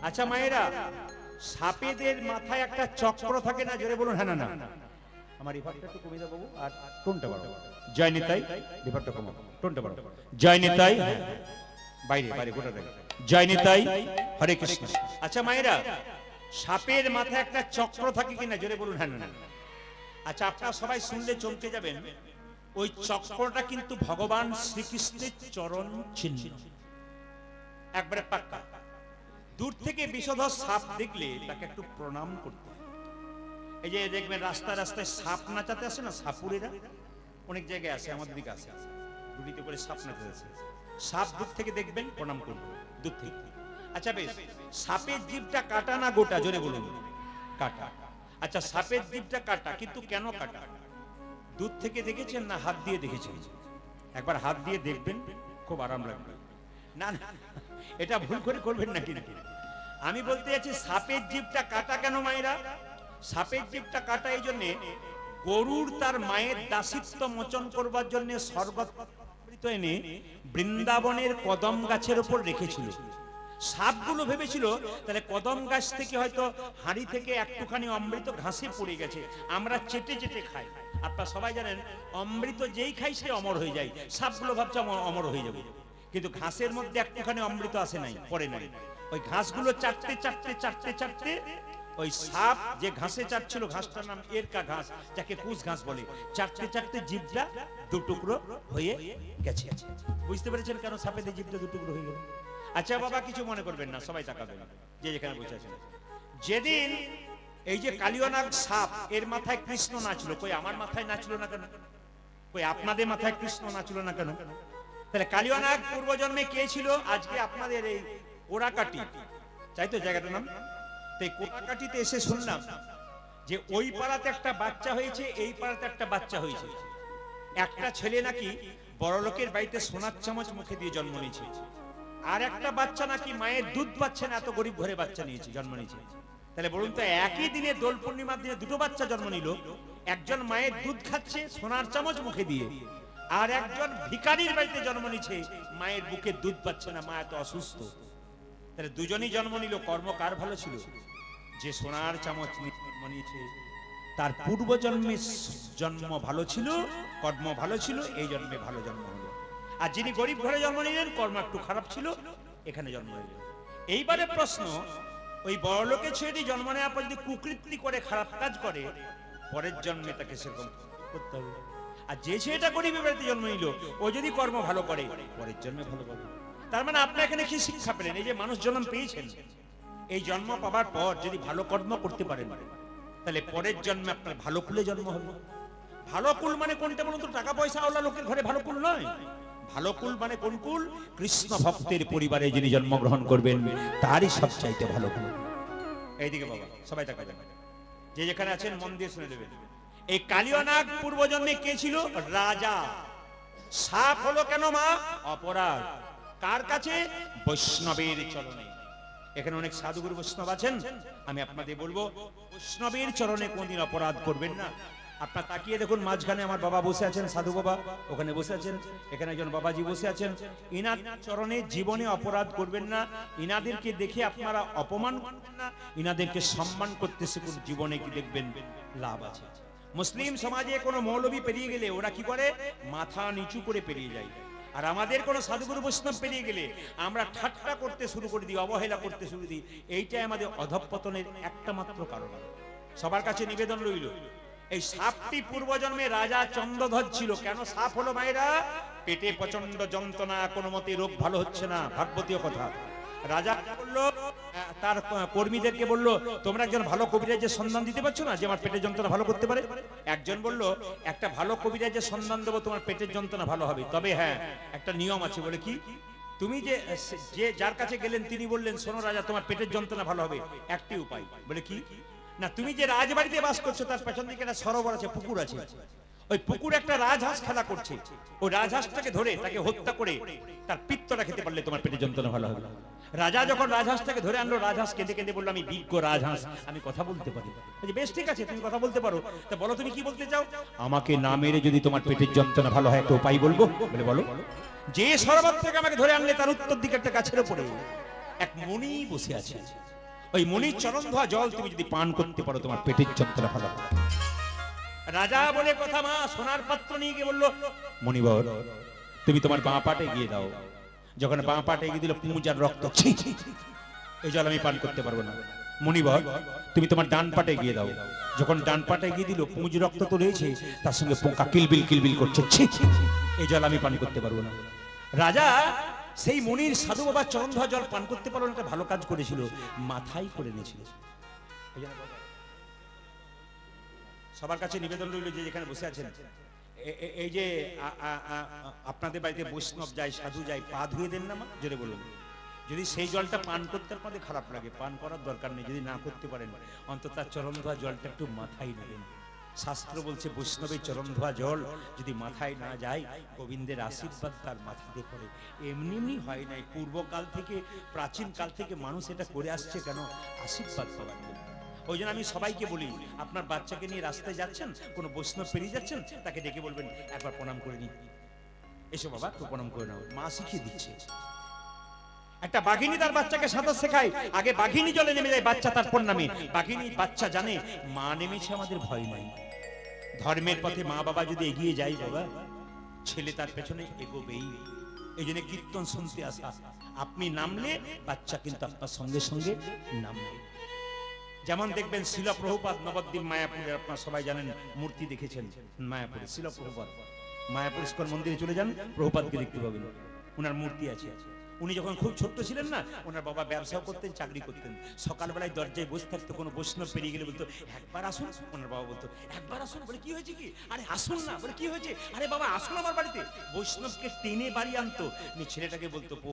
আচ্ছা মায়েরা, সাপেদের মাথায় একটা চক্র থাকে না, জোরে বলুন। হ্যাঁ না না আমার রিভারটা একটু কমিয়ে দাও বাবু, আর টোনটা বাড়াও। জয় নিতাই, রিভারটা কমাও, টোনটা বাড়াও। জয় নিতাই, বাইরে বাইরে গোটা দেয়। জয় নিতাই, হরে কৃষ্ণ। আচ্ছা মায়েরা, সাপের মাথায় একটা চক্র থাকে কিনা, জোরে বলুন। হ্যাঁ না। আচ্ছা আপনারা সবাই শুনলে চমকে যাবেন, ওই চক্রটা কিন্তু ভগবান শ্রীকৃষ্ণের চরণ চিহ্ন, একবারে পাক্কা। দূর থেকে বিষধর সাপ দেখলে তাকে একটু প্রণাম করতে। এই যে দেখবেন রাস্তায় রাস্তায় সাপ নাচাতে আসে না, সাপুরেরা অনেক জায়গায় আসে, আমাদের দিকে আসে, দুটিতে করে সাপ নাচাতে আসে। সাপ দূর থেকে দেখবেন, প্রণাম করবেন দূর থেকে। আচ্ছা বেশ, সাপের জিভটা কাটা না গোটা, জোরে বলুন। কাটা। আচ্ছা সাপের জিভটা কাটা, কিন্তু কেন কাটা? দূর থেকে দেখেছেন না হাত দিয়ে দেখেছেন? একবার হাত দিয়ে দেখবেন, খুব আরাম লাগবে। না না এটা ভুল করে করবেন নাকি নাকি। আমি বলতে যাচ্ছি সাপের জিভটা কাটা কেন মায়েরা? সাপের জিভটা কাটা এই জন্যে, গরুর তার মায়ের দাসিত্ব মোচন করবার জন্য স্বর্গত এনে বৃন্দাবনের কদম গাছের উপর রেখেছিল। সাপগুলো ভেবেছিল তাহলে কদম গাছ থেকে হয়তো হাঁড়ি থেকে একটুখানি অমৃত ঘাসে পড়ে গেছে, আমরা চেটে চেটে খাই। আপনারা সবাই জানেন অমৃত যেই খাই সে অমর হয়ে যায়। সাপগুলো ভাবছে অমর হয়ে যাবে, কিন্তু ঘাসের মধ্যে একটুখানি অমৃত আসে নাই, পড়ে নাই। ওই ঘাসগুলো চাটতে চাটতে চাটতে চাটতে ওই সাপ যে ঘাসে চাটছিল, ঘাসটার নাম এরকা ঘাস, যাকে কুশ ঘাস বলে, চাটতে চাটতে জিভটা দু টুকরো হয়ে গেছে। বুঝতে পেরেছেন কেন সাপেদের জিভটা দু টুকরো হয়ে গেল? আচ্ছা বাবা কিছু মনে করবেন না, সবাই তাকাবেন যে যেখানে বসে আছেন। যেদিন এই যে কালিয়নাগ সাপ, এর মাথায় কৃষ্ণ নাচলো, কই আমার মাথায় নাচলো না কেন? কই আপনাদের মাথায় কৃষ্ণ নাচলো না কেন? তাহলে কালিয়নাগ পূর্বজন্মে কে ছিল? আজকে আপনাদের এই কোড়াকাটি, চাই তো জায়গাটার নাম, তাই কোড়াকাটিতে এসে শুনলাম যে ওই পাড়াতে একটা বাচ্চা হয়েছে, এই পাড়াতে একটা বাচ্চা হয়েছে। একটা ছেলে নাকি বড় লোকের বাড়িতে সোনার চামচ মুখে দিয়ে জন্ম নিয়েছে, আর একটা বাচ্চা নাকি মায়ের দুধ পাচ্ছে না, এত গরিব ঘরে বাচ্চা নিয়েছে, জন্ম নিয়েছে। তাহলে বলুন তো, একই দিনে দোল পূর্ণিমার দিনে দুটো বাচ্চা জন্ম নিল। একজন মায়ের দুধ খাচ্ছে সোনার চামচ মুখে দিয়ে, আর একজন ভিখারির বাড়িতে জন্ম নিচ্ছে, মায়ের বুকে দুধ পাচ্ছে না, মা এত অসুস্থ। তাহলে দুজনই জন্ম নিল, কর্ম কার ভালো ছিল? যে সোনার চামচ জন্ম নিয়েছে তার পূর্বজন্মে জন্ম ভালো ছিল, কর্ম ভালো ছিল, এই জন্মে ভালো জন্ম হলো। আর যিনি গরিব ঘরে জন্ম নিলেন, কর্ম একটু খারাপ ছিল, এখানে জন্ম নিলেন। এইবারে প্রশ্ন, ওই বড় লোকের ছেলেটি জন্ম নেওয়ার পর যদি কুকৃতি করে, খারাপ কাজ করে, পরের জন্মে তাকে সেরকম করতে হবে। আর যে ছেলেটা গরিবের বাড়িতে জন্ম নিল, ও যদি কর্ম ভালো করে, পরের জন্মে ভালো করবে। তার মানে আপনি এখানে কি শিক্ষা পেলেন? এই যে মানুষ জন্ম পেয়েছেন, এই জন্ম পাবার পর যদি ভালো কর্ম করতে পারেন, তাহলে পরের জন্মে আপনার ভালো কুলে জন্ম হবে। ভালো কুল মানে কোনটা বলুন তো? টাকা পয়সা আওলা লোকের ঘরে ভালো কুল নয়। ভালো কুল মানে কোন কুল? কৃষ্ণ ভক্তের পরিবারে যিনি জন্মগ্রহণ করবেন, তারই সবচাইতে ভালো কুল। এইদিকে বাবা সবাই তাকাবেন, যে যেখানে আছেন মন দিয়ে শুনে দেবেন। এই কালিয়নাগ পূর্বজন্মে কে ছিল? রাজা। সাপ হলো কেন মা? অপরাধ। কার কাছে? বৈষ্ণবের চরণে। এখানে অনেক সাধুগুরু বৈষ্ণব আছেন, আমি আপনাদের বলবো বৈষ্ণবের চরণে কোনদিন অপরাধ করবেন না। আপনার তাকিয়ে দেখুন, মাঝখানে আমার বাবা বসে আছেন, সাধু বাবা ওখানে বসে আছেন, এখানে একজন বাবাজি বসে আছেন। ইনার চরণে জীবনে অপরাধ করবেন না, ইনাদেরকে দেখে আপনারা অপমান করবেন না, ইনাদেরকে সম্মান করতে শিখুন, জীবনে কি দেখবেন লাভ আছে। মুসলিম সমাজে কোনো মৌলবী পেরিয়ে গেলে ওরা কি করে, মাথা নিচু করে পেরিয়ে যায়। আর আমাদের কোনো সাধুগুরু বৈষ্ণব পেরিয়ে গেলে আমরা ঠাট্টা করতে শুরু করে দিই, অবহেলা করতে শুরু দিই। এইটাই আমাদের অধঃপতনের একটা মাত্র কারণ। সবার কাছে নিবেদন রইল, এই সাপটি পূর্বজন্মে রাজা চন্দ্রধ্বজ ছিল। কেন সাপ হলো মায়েরা? পেটে প্রচন্ড যন্ত্রণা, কোনো মতে রোগ ভালো হচ্ছে না, ভাগবতীয় কথা। রাজা বলল, তার কর্মীদেরকে বলল, তোমরা একজন ভালো কবিরাজের সন্ধান দিতে পারছো না যে আমার পেটের যন্ত্রণা ভালো করতে পারে? একজন বলল, একটা ভালো কবিরাজের সন্ধান দেবো, তোমার পেটের যন্ত্রণা ভালো হবে, তবে হ্যাঁ একটা নিয়ম আছে। বলে কি? তুমি যে যার কাছে গেলেন তিনি বললেন, শোনো রাজা, তোমার পেটের যন্ত্রণা ভালো হবে একটি উপায়। বলে কি? না, তুমি যে রাজবাড়িতে বাস করছো তার পেছন দিকে একটা সরোবর আছে, পুকুর আছে, ওই পুকুরে একটা রাজহাঁস খেলা করছে, ওই রাজহাঁসটাকে ধরে তাকে হত্যা করে তার পিত্তটা খেতে পারলে তোমার পেটের যন্ত্রণা ভালো হবে। রাজা যখন রাজহাঁসটাকে ধরে আনলো, রাজহাঁস কেঁদে কেঁদে বললো, আমি বিজ্ঞ রাজহাঁস, আমি কথা বলতে পারি। বেশ ঠিক আছে, তুমি কথা বলতে পারো, তা বলো তুমি কি বলতে চাও? আমাকে না মেরে যদি তোমার পেটের যন্ত্রণা ভালো হয় একটা উপায় বলবো। বলে বলো। যে সরোবর থেকে আমাকে ধরে আনলে তার উত্তর দিকে একটা গাছের উপরে এক মণি বসে আছে, ওই মণির চরণ ধোয়া জল তুমি যদি পান করতে পারো তোমার পেটের যন্ত্রণা ভালো হবে। রাজা বলে কথা, মা সোনার পাত্র নিয়ে গিয়ে বললো, মণিবর তুমি তোমার বাঁ পাটে গিয়ে দাও। যখন বাঁ পাটে গিয়ে দিল, পুঁজার রক্ত, ছি ছি, এই জল আমি পান করতে পারবো না। মণিবর তুমি তোমার ডান পাটে গিয়ে দাও। যখন ডান পাটে গিয়ে দিল, পুঁজ রক্ত তো রয়েছে, তার সঙ্গে পোকা কিলবিল কিলবিল করছে, ছি ছি, এই জল আমি পান করতে পারবো না। রাজা সেই মনির সাধু বাবা চরণ ধোয়া জল পান করতে পারলো না, একটা ভালো কাজ করেছিল, মাথায় করে নিয়েছিল। সবার কাছে নিবেদন রইল, যে যেখানে বসে আছেন, এই যে আপনাদের বাড়িতে বৈষ্ণব যায়, সাধু যায়, পা ধুয়ে দেন না মা? জোরে বলুন। যদি সেই জলটা পান করতে আপনাদের খারাপ লাগে, পান করার দরকার নেই। যদি না করতে পারেন, অন্তত তার চরণ ধোয়া জলটা একটু মাথায় নেবেন। শাস্ত্র বলছে, বৈষ্ণবের চরণ ধোয়া জল যদি মাথায় না যায়, গোবিন্দের আশীর্বাদ তার মাথাতে পড়ে। এমনি এমনি হয় নাই, পূর্বকাল থেকে, প্রাচীন কাল থেকে মানুষ এটা করে আসছে। কেন? আশীর্বাদ পাওয়ার জন্য। ওই জন্য আমি সবাইকে বলি, আপনার বাচ্চাকে নিয়ে রাস্তায় যাচ্ছেন, কোনো বৈষ্ণব পেরিয়ে যাচ্ছেন, তাকে ডেকে বলবেন, একবার প্রণাম করে নি, এসো বাবা তো প্রণাম করে নাও। মা শিখিয়ে দিচ্ছে। একটা বাঘিনী তার বাচ্চাকে সাঁতার শেখায়, আগে বাঘিনী জলে নেমে যায়, বাচ্চা তারপর নামে। বাঘিনী বাচ্চা জানে মা নেমেছে, আমাদের ভয় নাই। ধর্মের পথে মা বাবা যদি এগিয়ে যায়, বাবা ছেলে তার পেছনে এগোবেই। এই জন্য কীর্তন শুনতে আসা, আপনি নামলে বাচ্চা কিন্তু আপনার সঙ্গে সঙ্গে নামবে। যেমন দেখবেন শিল প্রভুপাদ নবদ্বীপ মায়াপুরে, আপনারা সবাই জানেন, মূর্তি দেখেছেন মায়াপুরে। শিল প্রভুপাদ মায়াপুর ইস্কন মন্দিরে চলে যান, প্রভুপাদকে দেখতে পাবেন, ওনার মূর্তি আছে। উনি যখন খুব ছোট্ট ছিলেন না, ওনার বাবা ব্যবসাও করতেন, চাকরি করতেন। সকালবেলায় দরজায় বসে থাকতো, কোনো বৈষ্ণব পেরিয়ে গেলে বলতো, একবার আসুন। ওনার বাবা বলতো, একবার আসুন। বলে কি হয়েছে কি? আরে আসুন না। বলে কি হয়েছে? আরে বাবা আসুন আমার বাড়িতে। বৈষ্ণবকে টেনে বাড়ি আনতো। ছেলেটাকে বলতো,